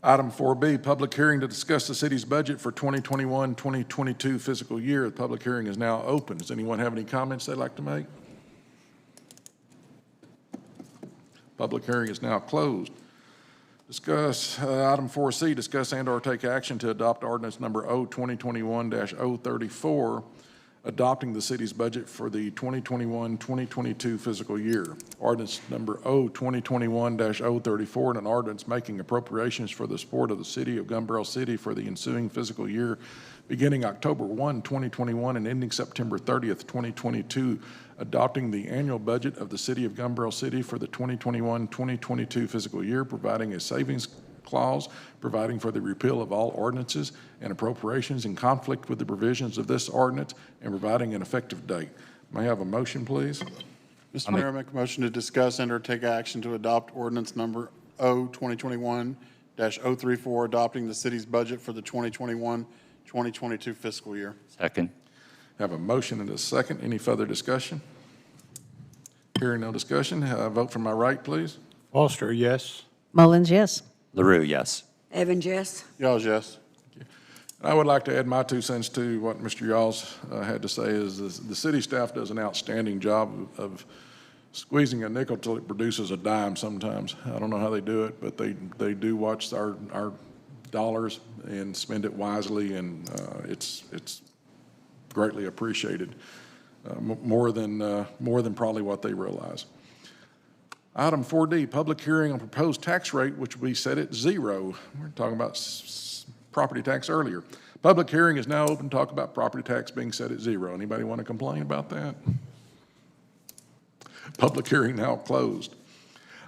Item 4B, public hearing to discuss the city's budget for 2021-2022 fiscal year. The public hearing is now open. Does anyone have any comments they'd like to make? Public hearing is now closed. Discuss, item 4C, discuss and/or take action to adopt ordinance number O-2021-034, adopting the city's budget for the 2021-2022 fiscal year. Ordinance number O-2021-034, and an ordinance making appropriations for the support of the city of Gun Barrel City for the ensuing fiscal year beginning October 1, 2021 and ending September 30th, 2022, adopting the annual budget of the city of Gun Barrel City for the 2021-2022 fiscal year, providing a savings clause, providing for the repeal of all ordinances and appropriations in conflict with the provisions of this ordinance, and providing an effective date. May I have a motion, please? Mr. Mayor, I make a motion to discuss and/or take action to adopt ordinance number O-2021-034, adopting the city's budget for the 2021-2022 fiscal year. Second. Have a motion and a second. Any further discussion? Hearing no discussion, vote from my right, please. Foster, yes. Mullins, yes. LaRue, yes. Evans, yes. Yawls, yes. I would like to add my 2 cents to what Mr. Yawls had to say is the city staff does an outstanding job of squeezing a nickel till it produces a dime sometimes. I don't know how they do it, but they do watch our dollars and spend it wisely, and it's greatly appreciated, more than probably what they realize. Item 4D, public hearing on proposed tax rate, which we set at 0. We're talking about property tax earlier. Public hearing is now open to talk about property tax being set at 0. Anybody want to complain about that? Public hearing now closed.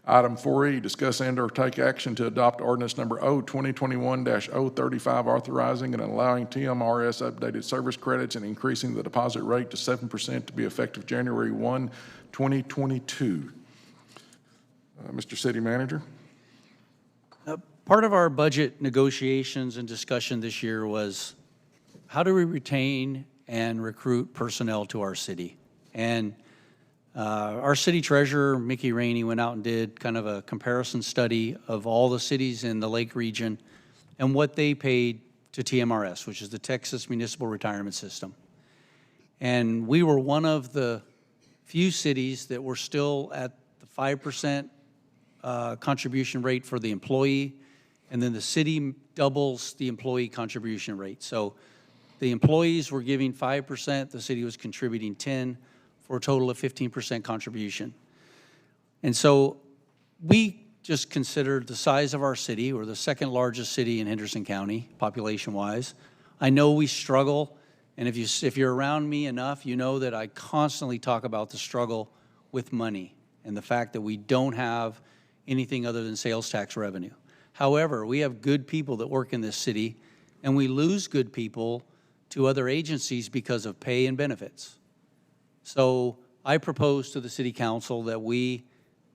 Item 4E, discuss and/or take action to adopt ordinance number O-2021-035, authorizing and allowing TMRS updated service credits and increasing the deposit rate to 7% to be effective January 1, 2022. Mr. City Manager. Part of our budget negotiations and discussion this year was how do we retain and recruit personnel to our city? And our city treasurer, Mickey Rainey, went out and did kind of a comparison study of all the cities in the Lake region and what they paid to TMRS, which is the Texas Municipal Retirement System. And we were one of the few cities that were still at the 5% contribution rate for the employee, and then the city doubles the employee contribution rate. So the employees were giving 5%, the city was contributing 10, for a total of 15% contribution. And so we just considered the size of our city. We're the second largest city in Henderson County, population-wise. I know we struggle, and if you're around me enough, you know that I constantly talk about the struggle with money and the fact that we don't have anything other than sales tax revenue. However, we have good people that work in this city, and we lose good people to other agencies because of pay and benefits. So I propose to the city council that we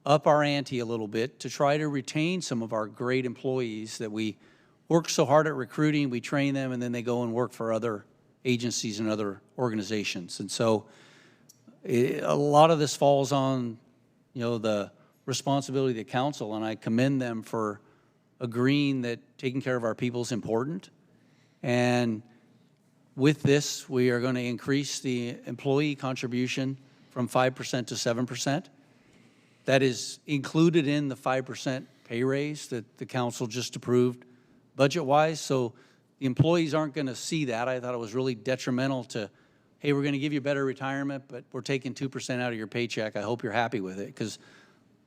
up our ante a little bit to try to retain some of our great employees that we work so hard at recruiting, we train them, and then they go and work for other agencies and other organizations. And so a lot of this falls on, the responsibility of the council, and I commend them for agreeing that taking care of our people is important. And with this, we are going to increase the employee contribution from 5% to 7%. That is included in the 5% pay raise that the council just approved budget-wise. So the employees aren't going to see that. I thought it was really detrimental to, hey, we're going to give you better retirement, but we're taking 2% out of your paycheck. I hope you're happy with it, because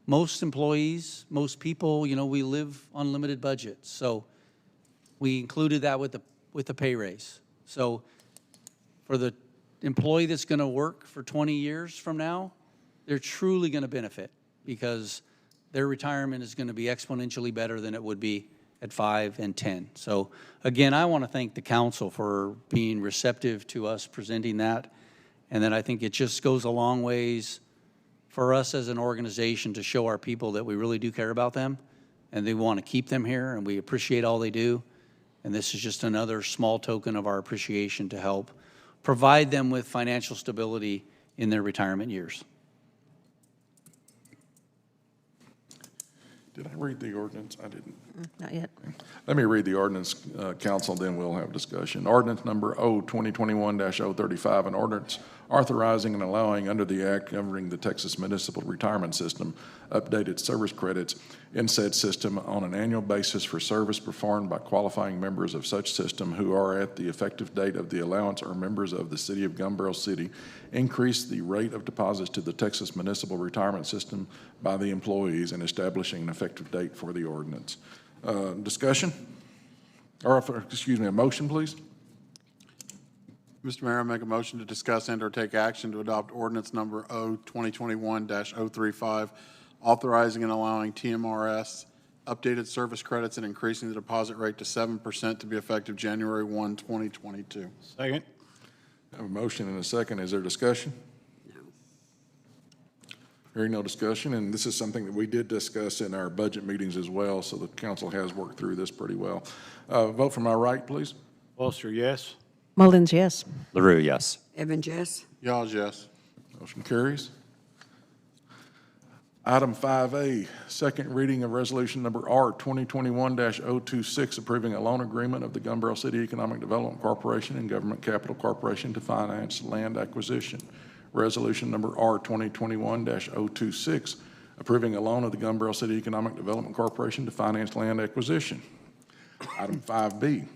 most employees, most people, we live on limited budgets. So we included that with the pay raise. So for the employee that's going to work for 20 years from now, they're truly going to benefit, because their retirement is going to be exponentially better than it would be at 5 and 10. So again, I want to thank the council for being receptive to us presenting that. And then I think it just goes a long ways for us as an organization to show our people that we really do care about them, and they want to keep them here, and we appreciate all they do. And this is just another small token of our appreciation to help provide them with financial stability in their retirement years. Did I read the ordinance? I didn't. Not yet. Let me read the ordinance, council, then we'll have discussion. Ordinance number O-2021-035, an ordinance authorizing and allowing under the act governing the Texas Municipal Retirement System updated service credits in said system on an annual basis for service performed by qualifying members of such system who are at the effective date of the allowance or members of the city of Gumball City, increase the rate of deposits to the Texas Municipal Retirement System by the employees, and establishing an effective date for the ordinance. Discussion? Or, a motion, please? Mr. Mayor, I make a motion to discuss and/or take action to adopt ordinance number O-2021-035, authorizing and allowing TMRS updated service credits and increasing the deposit rate to 7% to be effective January 1, 2022. Second. I have a motion and a second. Is there discussion? No. Hearing no discussion, and this is something that we did discuss in our budget meetings as well, so the council has worked through this pretty well. Vote from my right, please. Foster, yes. Mullins, yes. LaRue, yes. Evans, yes. Yawns, yes. Motion carries. Item 5A, second reading of resolution number R 2021-026, approving a loan agreement of the Gumball City Economic Development Corporation and Government Capital Corporation to finance land acquisition. Resolution number R 2021-026, approving a loan of the Gumball City Economic Development Corporation to finance land acquisition. Item 5B,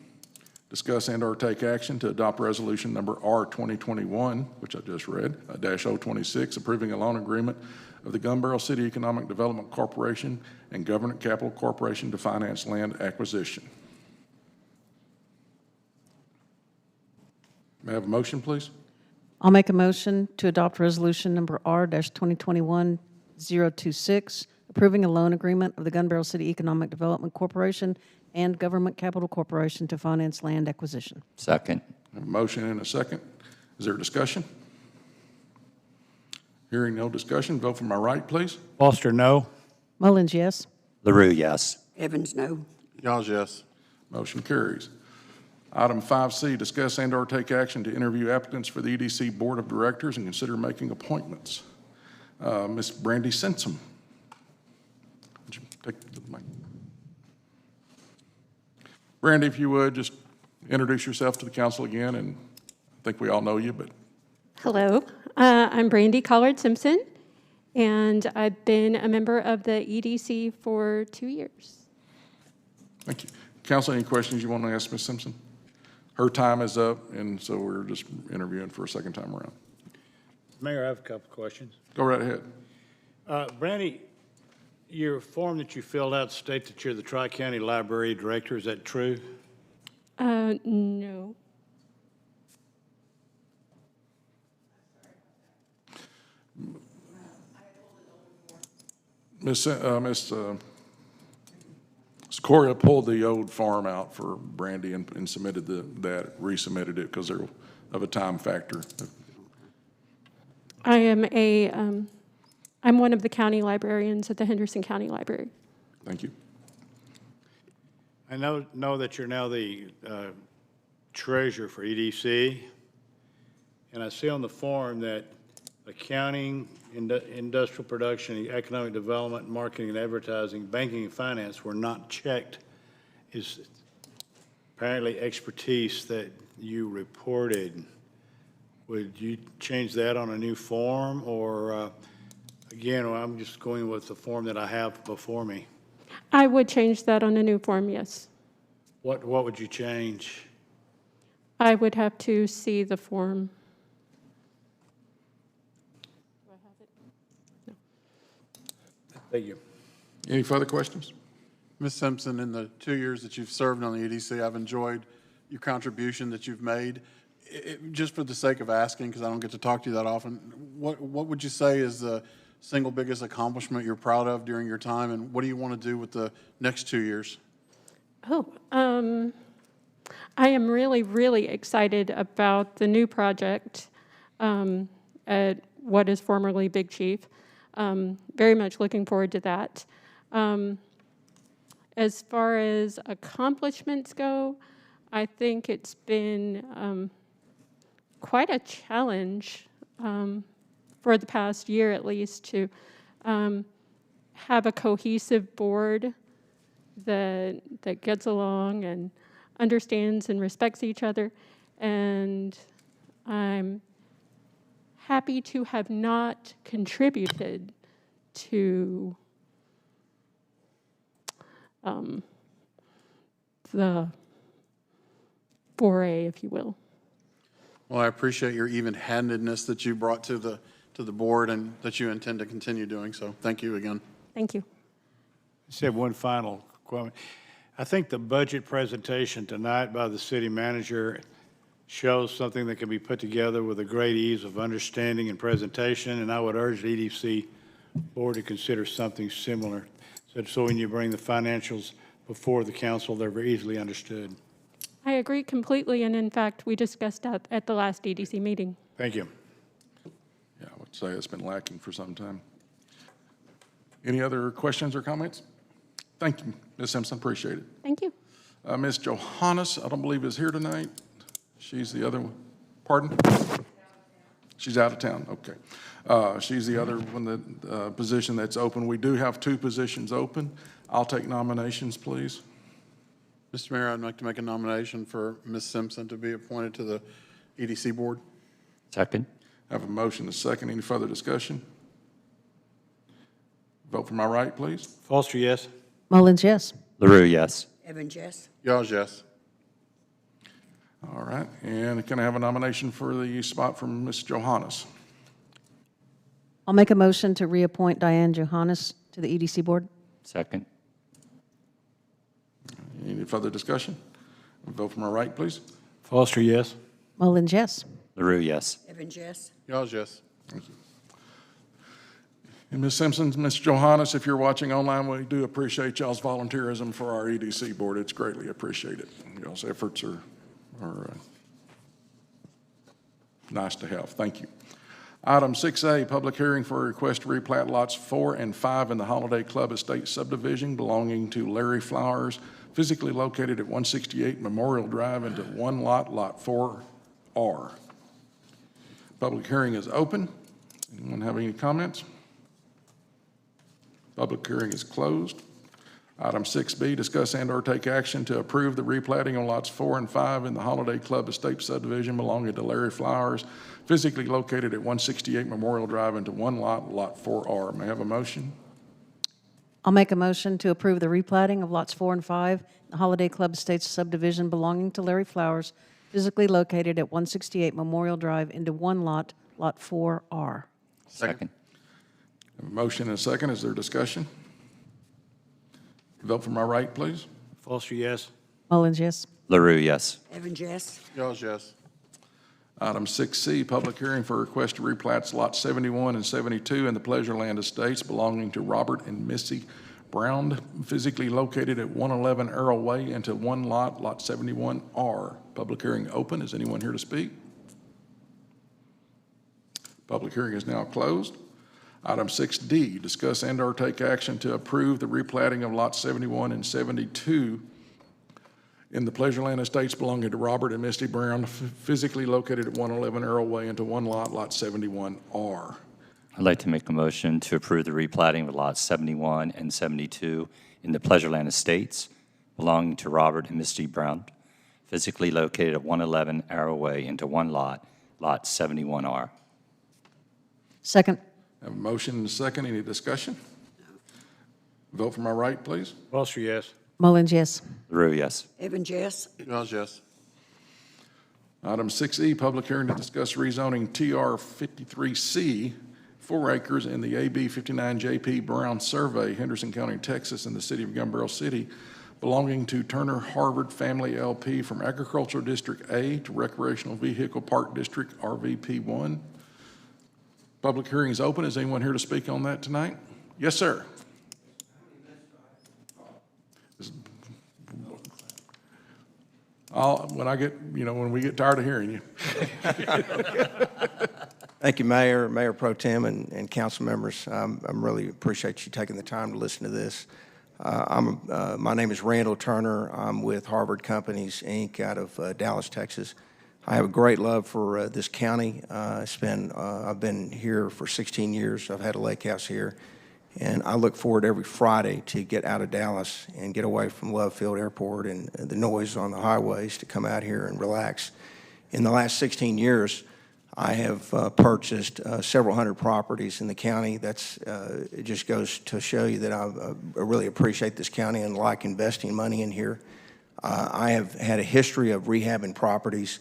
discuss and/or take action to adopt resolution number R 2021, which I just read, -026, approving a loan agreement of the Gumball City Economic Development Corporation and Government Capital Corporation to finance land acquisition. May I have a motion, please? I'll make a motion to adopt resolution number R-2021-026, approving a loan agreement of the Gumball City Economic Development Corporation and Government Capital Corporation to finance land acquisition. Second. I have a motion and a second. Is there discussion? Hearing no discussion, vote from my right, please. Foster, no. Mullins, yes. LaRue, yes. Evans, no. Yawns, yes. Motion carries. Item 5C, discuss and/or take action to interview applicants for the EDC Board of Directors and consider making appointments. Ms. Brandy Sensom. Would you take the mic? Brandy, if you would, just introduce yourself to the council again, and I think we all know you, but Hello, I'm Brandy Collard-Simpson, and I've been a member of the EDC for 2 years. thank you. Council, any questions you want to ask Ms. Simpson? Her time is up, and so we're just interviewing for a second time around. Mayor, I have a couple questions. Go right ahead. Brandy, your form that you filled out state that you're the Tri-County Library Director. Is that true? No. Ms. Coria pulled the old form out for Brandy and submitted resubmitted it because of a time factor. I am I'm one of the county librarians at the Henderson County Library. Thank you. I know that you're now the treasurer for EDC, and I see on the form that accounting, industrial production, economic development, marketing and advertising, banking and finance were not checked. Is apparently expertise that you reported. Would you change that on a new form, or again, I'm just going with the form that I have before me? I would change that on a new form, yes. What would you change? I would have to see the form. Do I have it? No. Thank you. Any further questions? Ms. Simpson, in the 2 years that you've served on the EDC, I've enjoyed your contribution that you've made. Just for the sake of asking, because I don't get to talk to you that often, what would you say is the single biggest accomplishment you're proud of during your time, and what do you want to do with the next 2 years? I am really, really excited about the new project at what is formerly Big Chief. Very much looking forward to that. As far as accomplishments go, I think it's been quite a challenge for the past year at least to have a cohesive board that gets along and understands and respects each other. And I'm happy to have not contributed to the foray, if you will. Well, I appreciate your even-handedness that you brought to the board and that you intend to continue doing, so thank you again. Thank you. Just have one final comment. I think the budget presentation tonight by the city manager shows something that can be put together with a great ease of understanding and presentation, and I would urge the EDC board to consider something similar, so when you bring the financials before the council, they're very easily understood. I agree completely, and in fact, we discussed that at the last EDC meeting. Thank you. Yeah, I would say it's been lacking for some time. Any other questions or comments? Thank you, Ms. Simpson, appreciate it. Thank you. Ms. Johannes, I don't believe is here tonight. She's the other one. Pardon? She's out of town, okay. She's the other one, the position that's open. We do have 2 positions open. I'll take nominations, please. Mr. Mayor, I'd like to make a nomination for Ms. Simpson to be appointed to the EDC board. Second. I have a motion, a second. Any further discussion? Vote for my right, please. Foster, yes. Mullins, yes. LaRue, yes. Evans, yes. Yaws, yes. All right, and can I have a nomination for the spot from Ms. Johannes? I'll make a motion to reappoint Diane Johannes to the EDC board. Second. Any further discussion? Vote for my right, please. Foster, yes. Mullins, yes. LaRue, yes. Evans, yes. Yaws, yes. Thank you. And Ms. Simpson, Ms. Johannes, if you're watching online, we do appreciate y'all's volunteerism for our EDC board. It's greatly appreciated. Y'all's efforts are nice to have. Thank you. Item 6A, public hearing for a request to replat lots 4 and 5 in the Holiday Club Estate subdivision belonging to Larry Flowers, physically located at 168 Memorial Drive, into one lot, Lot 4R. Public hearing is open. Anyone have any comments? Public hearing is closed. Item 6B, discuss and/or take action to approve the replatting on lots 4 and 5 in the Holiday Club Estate subdivision belonging to Larry Flowers, physically located at 168 Memorial Drive, into one lot, Lot 4R. May I have a motion? I'll make a motion to approve the replatting of lots 4 and 5, the Holiday Club Estates subdivision belonging to Larry Flowers, physically located at 168 Memorial Drive, into one lot, Lot 4R. Second. I have a motion and a second. Is there discussion? Vote for my right, please. Foster, yes. Mullins, yes. LaRue, yes. Evans, yes. Yours, yes. Item 6C, public hearing for request to replats Lot 71 and 72 in the Pleasure Land Estates belonging to Robert and Missy Brown, physically located at 111 Arrow Way, into one lot, Lot 71R. Public hearing open. Is anyone here to speak? Public hearing is now closed. Item 6D, discuss and/or take action to approve the replatting of lots 71 and 72 in the Pleasure Land Estates belonging to Robert and Misty Brown, physically located at 111 Arrow Way, into one lot, Lot 71R. I'd like to make a motion to approve the replatting of lots 71 and 72 in the Pleasureland Estates belonging to Robert and Misty Brown, physically located at 111 Arrow Way, into one lot, Lot 71R. Second. I have a motion and a second. Any discussion? Vote for my right, please. Foster, yes. Mullins, yes. LaRue, yes. Evans, yes. Yours, yes. Item 6E, public hearing to discuss rezoning TR 53C, 4 acres in the AB 59 JP Brown Survey, Henderson County, Texas, in the city of Gumball City, belonging to Turner Harvard Family LP, from Agricultural District A to Recreational Vehicle Park District RVP1. Public hearing is open. Is anyone here to speak on that tonight? Yes, sir. When we get tired of hearing you. Thank you, Mayor, Mayor Pro Tem, and council members. I'm really appreciate you taking the time to listen to this. My name is Randall Turner. I'm with Harvard Companies, Inc., out of Dallas, Texas. I have a great love for this county. I've been here for 16 years. I've had a lake house here. And I look forward every Friday to get out of Dallas and get away from Love Field Airport and the noise on the highways to come out here and relax. In the last 16 years, I have purchased several hundred properties in the county. It just goes to show you that I really appreciate this county and like investing money in here. I have had a history of rehabbing properties.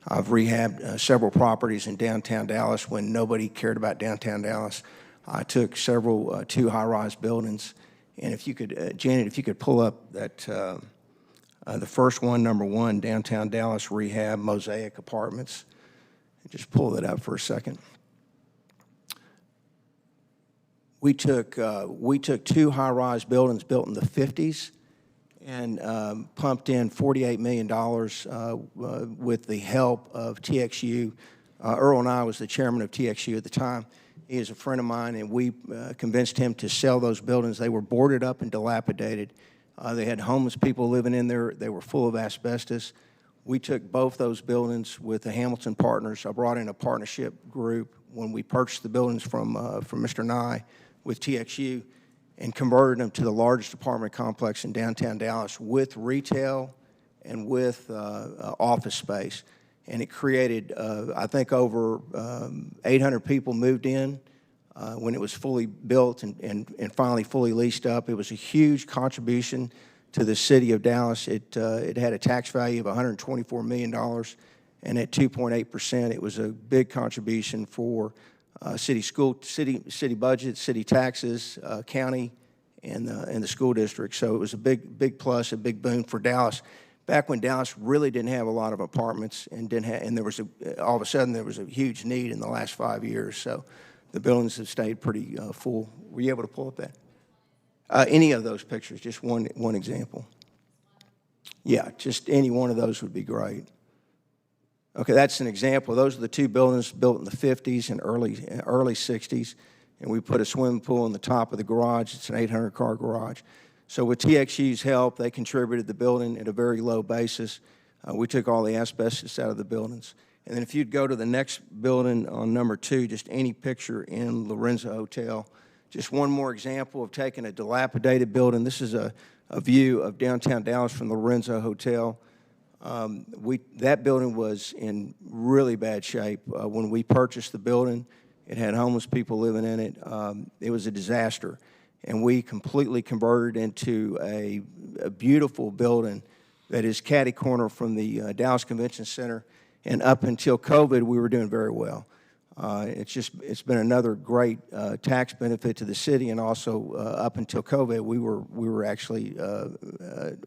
I've rehabbed several properties in downtown Dallas when nobody cared about downtown Dallas. I took several 2 high-rise buildings, and if you could, Janet, if you could pull up that, the first one, number 1, downtown Dallas Rehab, Mosaic Apartments. Just pull that up for a second. We took 2 high-rise buildings built in the 50s and pumped in $48 million with the help of TXU. Earl and I was the chairman of TXU at the time. He is a friend of mine, and we convinced him to sell those buildings. They were boarded up and dilapidated. They had homeless people living in there. They were full of asbestos. We took both those buildings with the Hamilton partners. I brought in a partnership group when we purchased the buildings from Mr. Nye with TXU and converted them to the largest apartment complex in downtown Dallas with retail and with office space. And it created, I think, over 800 people moved in when it was fully built and finally fully leased up. It was a huge contribution to the city of Dallas. It had a tax value of $124 million, and at 2.8%, it was a big contribution for city budget, city taxes, county, and the school district. So it was a big plus, a big boon for Dallas. Back when Dallas really didn't have a lot of apartments and there was all of a sudden there was a huge need in the last 5 years. So the buildings have stayed pretty full. Were you able to pull up that? Any of those pictures, just one example. Yeah, just any one of those would be great. Okay, that's an example. Those are the 2 buildings built in the 50s and early 60s, and we put a swimming pool in the top of the garage. It's an 800-car garage. So with TXU's help, they contributed the building at a very low basis. We took all the asbestos out of the buildings. And then if you'd go to the next building on number 2, just any picture in Lorenzo Hotel, Just one more example of taking a dilapidated building. This is a view of downtown Dallas from the Lorenzo Hotel. That building was in really bad shape. When we purchased the building, it had homeless people living in it. It was a disaster. And we completely converted into a beautiful building that is catty-corner from the Dallas Convention Center. And up until COVID, we were doing very well. It's been another great tax benefit to the city, and also up until COVID, we were actually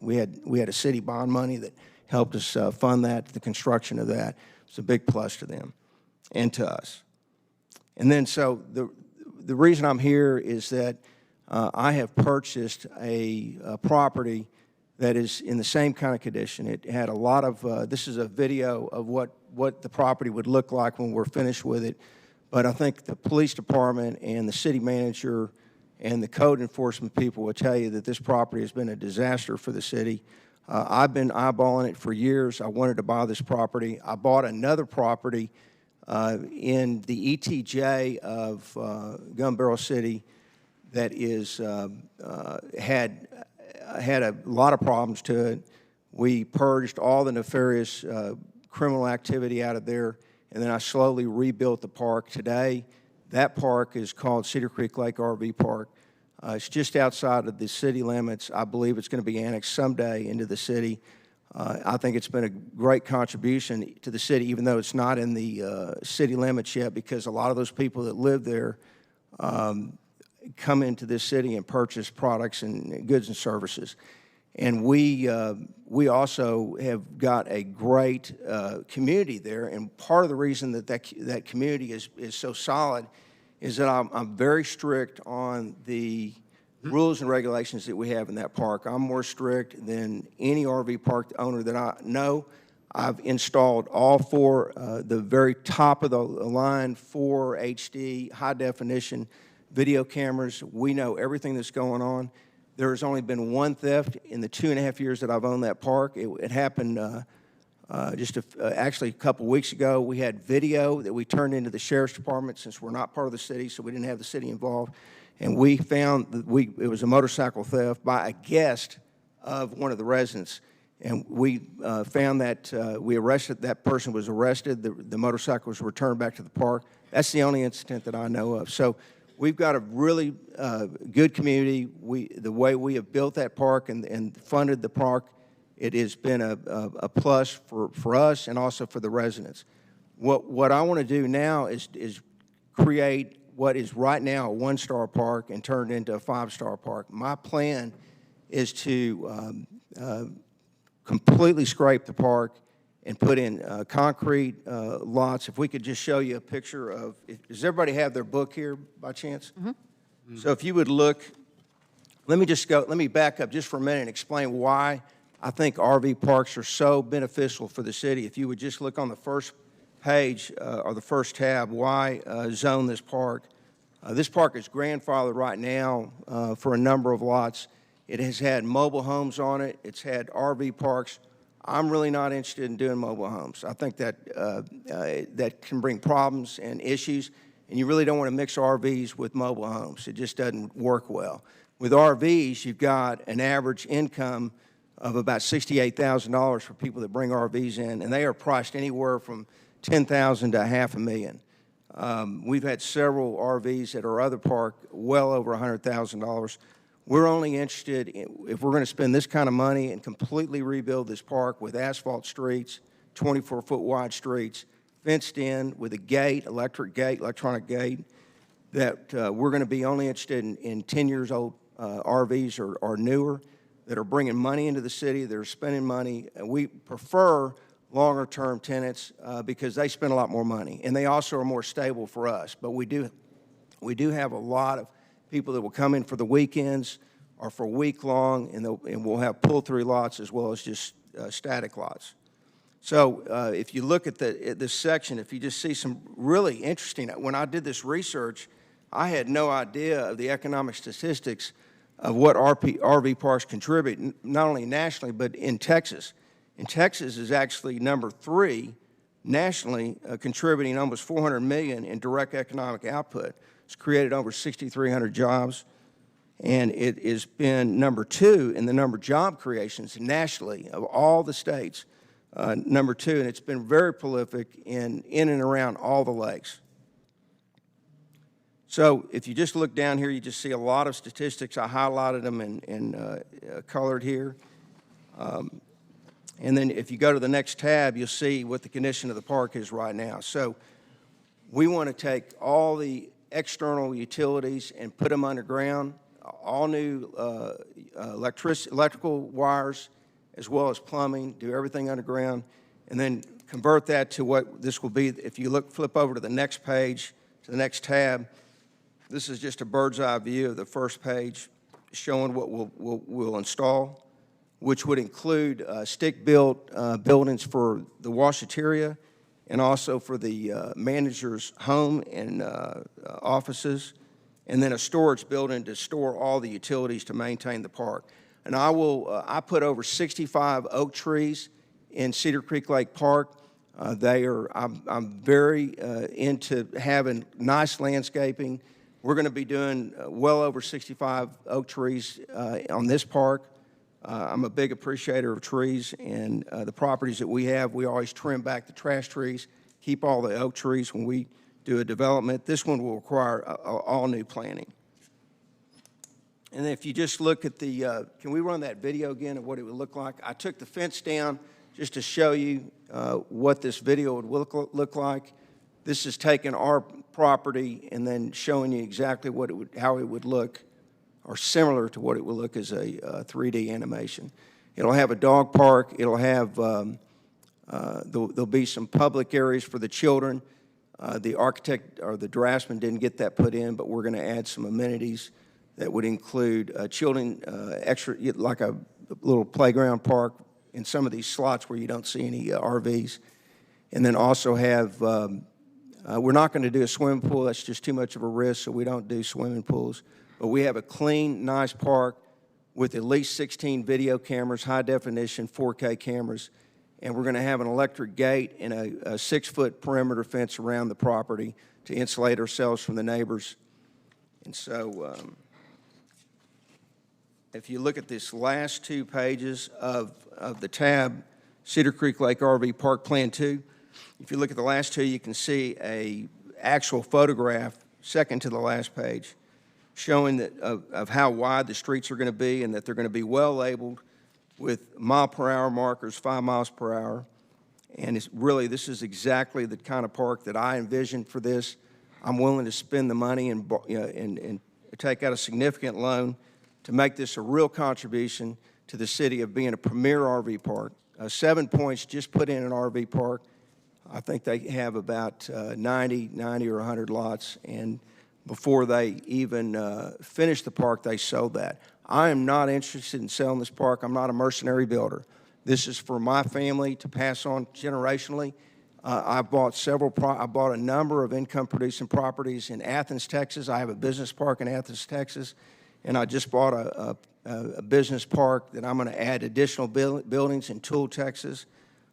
we had a city bond money that helped us fund that, the construction of that. It's a big plus to them and to us. And then so the reason I'm here is that I have purchased a property that is in the same kind of condition. It had a lot of, this is a video of what the property would look like when we're finished with it. But I think the police department and the city manager and the code enforcement people will tell you that this property has been a disaster for the city. I've been eyeballing it for years. I wanted to buy this property. I bought another property in the ETJ of Gumball City that is had a lot of problems to it. We purged all the nefarious criminal activity out of there, and then I slowly rebuilt the park. Today, that park is called Cedar Creek Lake RV Park. It's just outside of the city limits. I believe it's going to be annexed someday into the city. I think it's been a great contribution to the city, even though it's not in the city limits yet, because a lot of those people that live there come into this city and purchase products and goods and services. And we also have got a great community there, and part of the reason that community is so solid is that I'm very strict on the rules and regulations that we have in that park. I'm more strict than any RV park owner that I know. I've installed all four, the very top of the line, 4 HD, high definition video cameras. We know everything that's going on. There has only been one theft in the 2.5 years that I've owned that park. It happened actually a couple weeks ago. We had video that we turned into the sheriff's department since we're not part of the city, so we didn't have the city involved. And we found that it was a motorcycle theft by a guest of one of the residents. And we found that that person was arrested. The motorcycle was returned back to the park. That's the only incident that I know of. So we've got a really good community. The way we have built that park and funded the park, it has been a plus for us and also for the residents. What I want to do now is create what is right now a 1-star park and turn it into a 5-star park. My plan is to completely scrape the park and put in concrete lots. If we could just show you a picture of, does everybody have their book here by chance? Mm-hmm. So if you would look, let me back up just for a minute and explain why I think RV parks are so beneficial for the city. If you would just look on the first page or the first tab, why zone this park. This park is grandfathered right now for a number of lots. It has had mobile homes on it. It's had RV parks. I'm really not interested in doing mobile homes. I think that that can bring problems and issues, and you really don't want to mix RVs with mobile homes. It just doesn't work well. With RVs, you've got an average income of about $68,000 for people that bring RVs in, and they are priced anywhere from $10,000 to $500,000. We've had several RVs at our other park well over $100,000. We're only interested in, if we're going to spend this kind of money and completely rebuild this park with asphalt streets, 24-foot wide streets, fenced in with a gate, electronic gate, that we're going to be only interested in 10 years old RVs or newer that are bringing money into the city, that are spending money. And we prefer longer-term tenants because they spend a lot more money, and they also are more stable for us. But we do have a lot of people that will come in for the weekends or for a week long, and we'll have pull-through lots as well as just static lots. So if you look at this section, if you just see some really interesting, when I did this research, I had no idea of the economic statistics of what RV parks contribute, not only nationally, but in Texas. And Texas is actually number 3 nationally, contributing almost $400 million in direct economic output. It's created over 6,300 jobs, and it has been number 2 in the number of job creations nationally of all the states, number 2, and it's been very prolific in and around all the lakes. So if you just look down here, you just see a lot of statistics. I highlighted them in colored here. And then if you go to the next tab, you'll see what the condition of the park is right now. So we want to take all the external utilities and put them underground, all new electrical wires, as well as plumbing, do everything underground, and then convert that to what this will be. If you flip over to the next page, to the next tab, this is just a bird's eye view of the first page showing what we'll install, which would include stick-built buildings for the washateria and also for the manager's home and offices, and then a storage building to store all the utilities to maintain the park. And I put over 65 oak trees in Cedar Creek Lake Park. I'm very into having nice landscaping. We're going to be doing well over 65 oak trees on this park. I'm a big appreciator of trees, and the properties that we have, we always trim back the trash trees, keep all the oak trees when we do a development. This one will require all new planting. And if you just look at the, can we run that video again of what it would look like? I took the fence down just to show you what this video would look like. This is taking our property and then showing you exactly how it would look, or similar to what it would look as a 3D animation. It'll have a dog park. It'll have, there'll be some public areas for the children. The architect or the draftsman didn't get that put in, but we're going to add some amenities that would include children, like a little playground park in some of these slots where you don't see any RVs. And then also have, we're not going to do a swimming pool. That's just too much of a risk, so we don't do swimming pools. But we have a clean, nice park with at least 16 video cameras, high definition 4K cameras. And we're going to have an electric gate and a 6-foot perimeter fence around the property to insulate ourselves from the neighbors. And so if you look at this last 2 pages of the tab, Cedar Creek Lake RV Park Plan 2, if you look at the last 2, you can see a actual photograph, second to the last page, showing that of how wide the streets are going to be and that they're going to be well labeled with mile-per-hour markers, 5 miles per hour. And it's really, this is exactly the kind of park that I envisioned for this. I'm willing to spend the money and take out a significant loan to make this a real contribution to the city of being a premier RV park. 7 Points just put in an RV park. I think they have about 90 or 100 lots, and before they even finished the park, they sold that. I am not interested in selling this park. I'm not a mercenary builder. This is for my family to pass on generationally. I bought a number of income-producing properties in Athens, Texas. I have a business park in Athens, Texas, and I just bought a business park that I'm going to add additional buildings in Toole, Texas.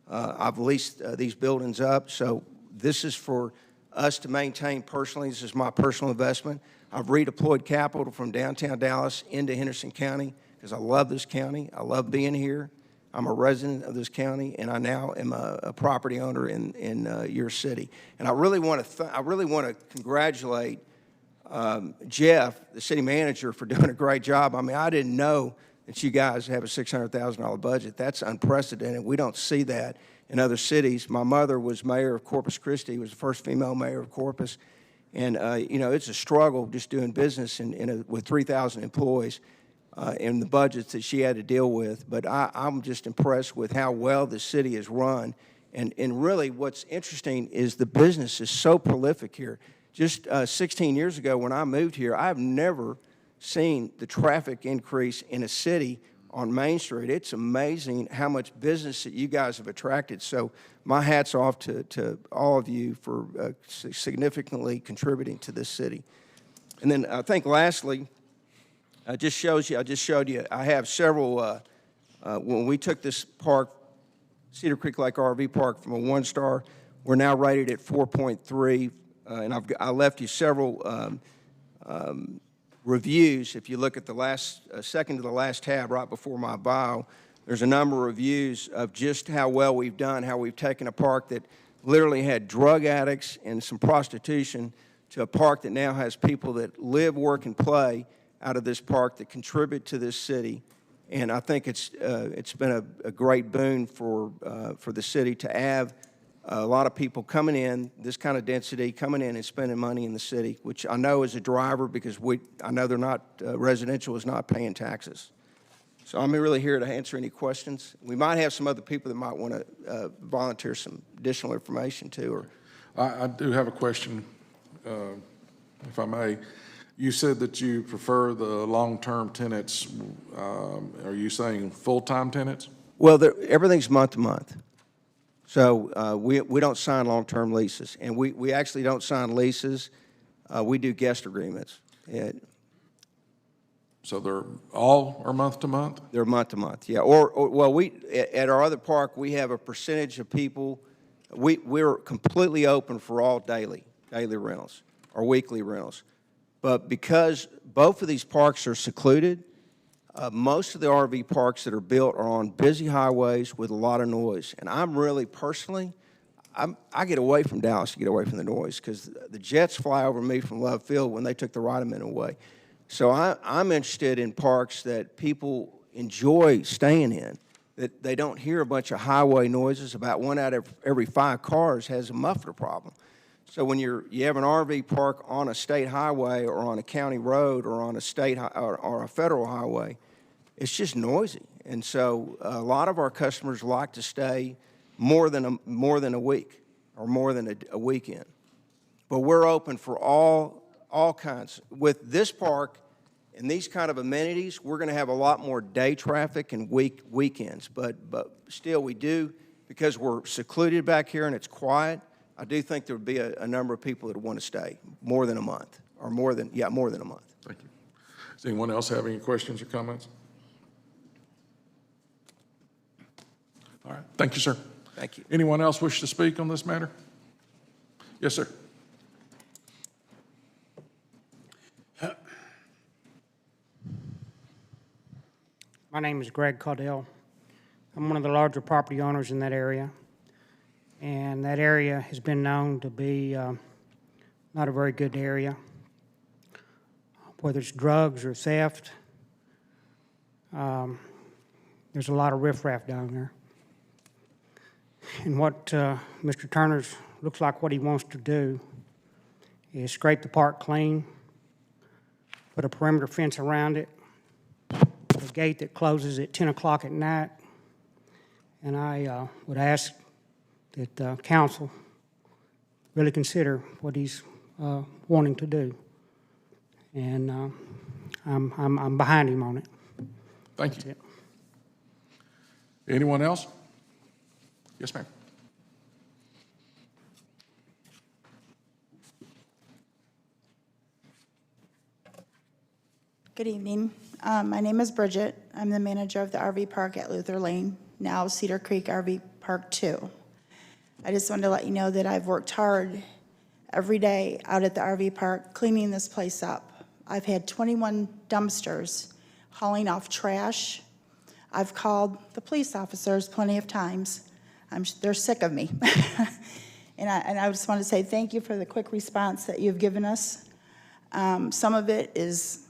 I've leased these buildings up, so this is for us to maintain personally. This is my personal investment. I've redeployed capital from downtown Dallas into Henderson County because I love this county. I love being here. I'm a resident of this county, and I now am a property owner in your city. And I really want to congratulate Jeff, the city manager, for doing a great job. I mean, I didn't know that you guys have a $600,000 budget. That's unprecedented. We don't see that in other cities. My mother was mayor of Corpus Christi, was the first female mayor of Corpus. And, it's a struggle just doing business with 3,000 employees and the budgets that she had to deal with. But I'm just impressed with how well the city is run. And really what's interesting is the business is so prolific here. Just 16 years ago when I moved here, I've never seen the traffic increase in a city on Main Street. It's amazing how much business that you guys have attracted. So my hat's off to all of you for significantly contributing to this city. And then I think lastly, I just showed you, I have several, when we took this park, Cedar Creek Lake RV Park, from a 1-star, We're now rated at 4.3, and I left you several reviews. If you look at the last, second to the last tab right before my bio, there's a number of reviews of just how well we've done, how we've taken a park that literally had drug addicts and some prostitution to a park that now has people that live, work, and play out of this park that contribute to this city. And I think it's been a great boon for the city to have a lot of people coming in, this kind of density, coming in and spending money in the city, which I know is a driver because I know they're not, residential is not paying taxes. So I'm really here to answer any questions. We might have some other people that might want to volunteer some additional information too. Or I do have a question, if I may. You said that you prefer the long-term tenants. Are you saying full-time tenants? Well, everything's month to month. So we don't sign long-term leases, and we actually don't sign leases. We do guest agreements. So they're all are month to month? They're month to month, yeah. Well, at our other park, we have a percentage of people. We're completely open for all daily rentals or weekly rentals. But because both of these parks are secluded, most of the RV parks that are built are on busy highways with a lot of noise. And I'm really, personally, I get away from Dallas to get away from the noise because the jets fly over me from Love Field when they took the Ride-A-Min away. So I'm interested in parks that people enjoy staying in, that they don't hear a bunch of highway noises. About 1 out of every 5 cars has a muffler problem. So when you have an RV park on a state highway or on a county road or on a state or a federal highway, it's just noisy. And so a lot of our customers like to stay more than a week or more than a weekend. But we're open for all kinds. With this park and these kind of amenities, we're going to have a lot more day traffic and weekends. But still, we do, because we're secluded back here and it's quiet, I do think there would be a number of people that would want to stay more than a month, or more than a month. Thank you. Does anyone else have any questions or comments? All right. Thank you, sir. Thank you. Anyone else wish to speak on this matter? Yes, sir. My name is Greg Caudell. I'm one of the larger property owners in that area. And that area has been known to be not a very good area, whether it's drugs or theft. There's a lot of riffraff down there. And what Mr. Turner's looks like what he wants to do is scrape the park clean, put a perimeter fence around it, a gate that closes at 10 o'clock at night. And I would ask that council really consider what he's wanting to do. And I'm behind him on it. Thank you. Anyone else? Yes, ma'am. Good evening. My name is Bridget. I'm the manager of the RV park at Luther Lane, now Cedar Creek RV Park 2. I just wanted to let you know that I've worked hard every day out at the RV park cleaning this place up. I've had 21 dumpsters hauling off trash. I've called the police officers plenty of times. They're sick of me. And I just want to say thank you for the quick response that you've given us. Some of it is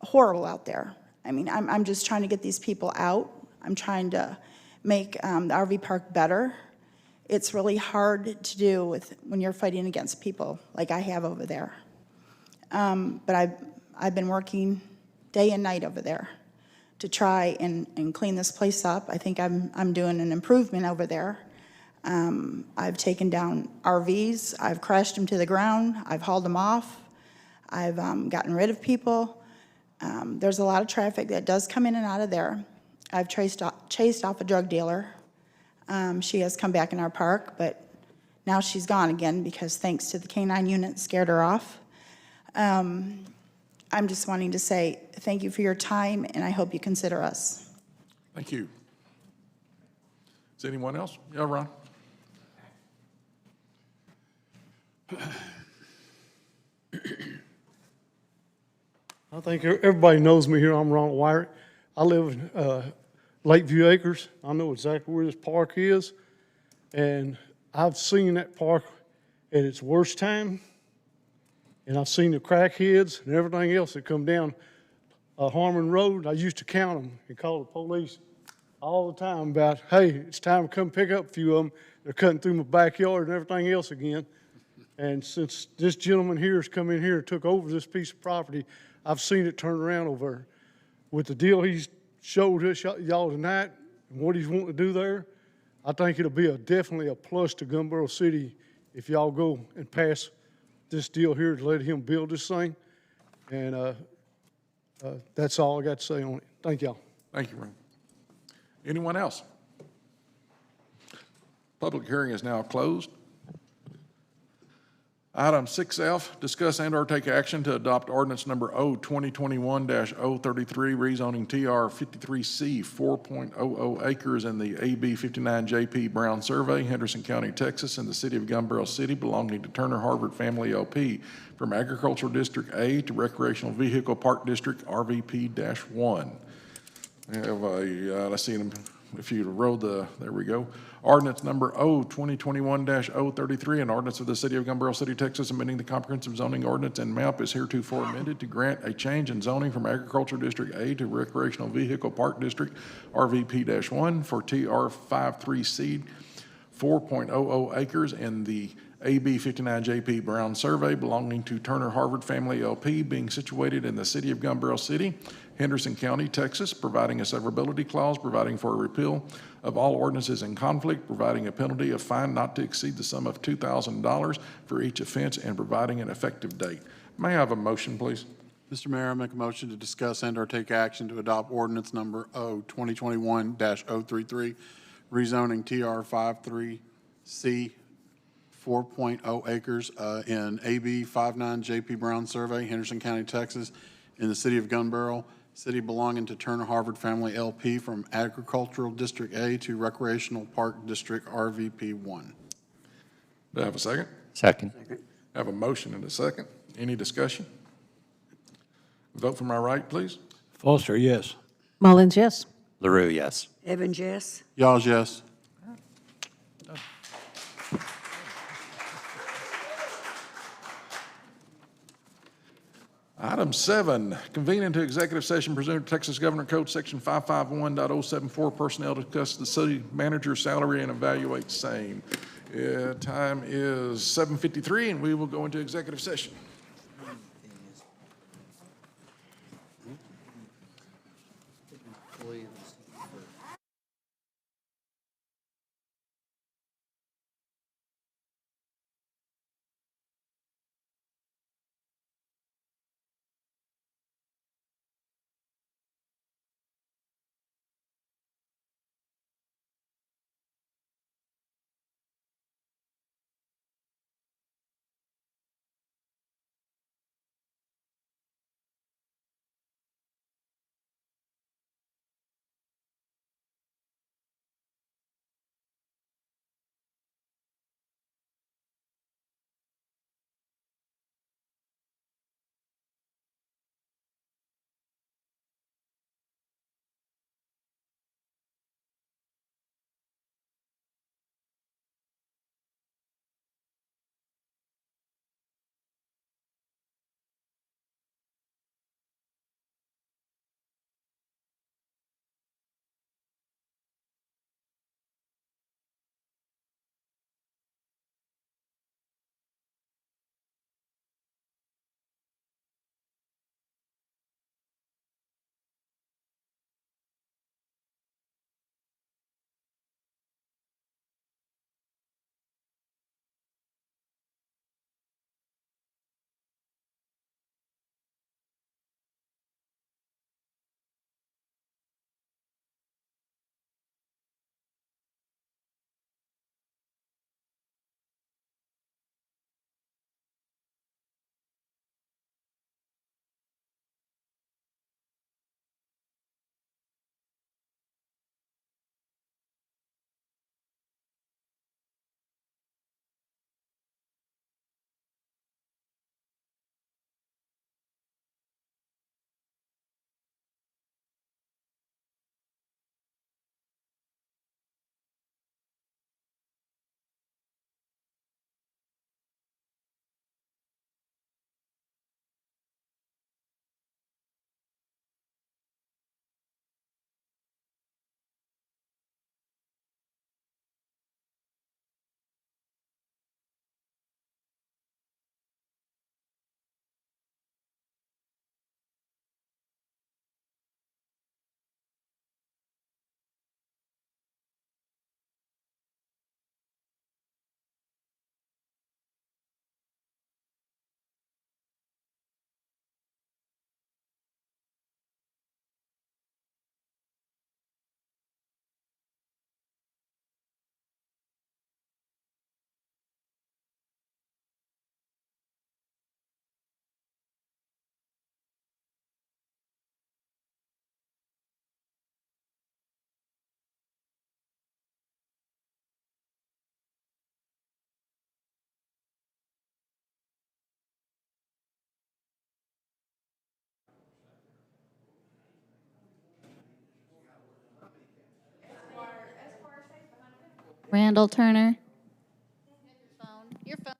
horrible out there. I mean, I'm just trying to get these people out. I'm trying to make the RV park better. It's really hard to do when you're fighting against people like I have over there. But I've been working day and night over there to try and clean this place up. I think I'm doing an improvement over there. I've taken down RVs. I've crashed them to the ground. I've hauled them off. I've gotten rid of people. There's a lot of traffic that does come in and out of there. I've chased off a drug dealer. She has come back in our park, but now she's gone again because thanks to the K-9 unit scared her off. I'm just wanting to say thank you for your time, and I hope you consider us. Thank you. Is anyone else? Yeah, Ron. I think everybody knows me here. I'm Ronald Wyrick. I live in Lakeview Acres. I know exactly where this park is. And I've seen that park at its worst time. And I've seen the crackheads and everything else that come down Harmon Road. I used to count them and call the police all the time about, hey, it's time to come pick up a few of them. They're cutting through my backyard and everything else again. And since this gentleman here has come in here and took over this piece of property, I've seen it turn around over there. With the deal he's showed us y'all tonight and what he's wanting to do there, I think it'll be definitely a plus to Gumball City if y'all go and pass this deal here to let him build this thing. And that's all I got to say on it. Thank y'all. Thank you, Ron. Anyone else? Public hearing is now closed. Item 6F, discuss and/or take action to adopt ordinance number O-2021-033, rezoning TR 53C 4.00 acres in the AB 59 JP Brown Survey, Henderson County, Texas, in the city of Gumball City, belonging to Turner Harvard Family LP, from Agricultural District A to Recreational Vehicle Park District RVP-1. We have let's see if you wrote there we go. Ordinance number O-2021-033, an ordinance of the city of Gumball City, Texas, amending the comprehensive zoning ordinance and map is heretofore amended to grant a change in zoning from Agriculture District A to Recreational Vehicle Park District RVP-1 for TR 53C 4.00 acres in the AB 59 JP Brown Survey, belonging to Turner Harvard Family LP, being situated in the city of Gumball City, Henderson County, Texas, providing a severability clause, providing for a repeal of all ordinances in conflict, providing a penalty of fine not to exceed the sum of $2,000 for each offense, and providing an effective date. May I have a motion, please? Mr. Mayor, I make a motion to discuss and/or take action to adopt ordinance number O-2021-033, rezoning TR 53C 4.0 acres in AB 59 JP Brown Survey, Henderson County, Texas, in the city of Gumball, city belonging to Turner Harvard Family LP, from Agricultural District A to Recreational Park District RVP-1. Do I have a second? Second. I have a motion and a second. Any discussion? Vote for my right, please. Foster, yes. Mullins, yes. LaRue, yes. Evans, yes. Y'all's yes. Item 7, convene into executive session pursuant to Texas Government Code Section 551.074, personnel to discuss the city manager's salary and evaluate same. Time is 7:53, and we will go into executive session. Randall Turner. Your phone.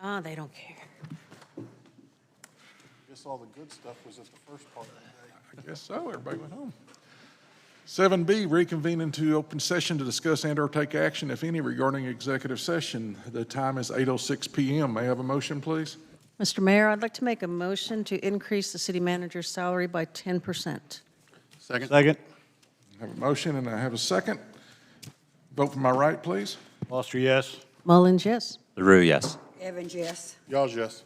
They don't care. Guess all the good stuff was at the first part of the day. I guess so, everybody went home. 7B, reconvene into open session to discuss and/or take action, if any, regarding executive session. The time is 8:06 PM. May I have a motion, please? Mr. Mayor, I'd like to make a motion to increase the city manager's salary by 10%. Second? Second. I have a motion and I have a second. Vote from my right, please. Foster, yes. Mullins, yes. LaRue, yes. Evans, yes. Y'all's yes.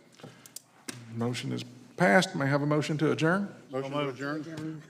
Motion is passed. May I have a motion to adjourn? Motion to adjourn?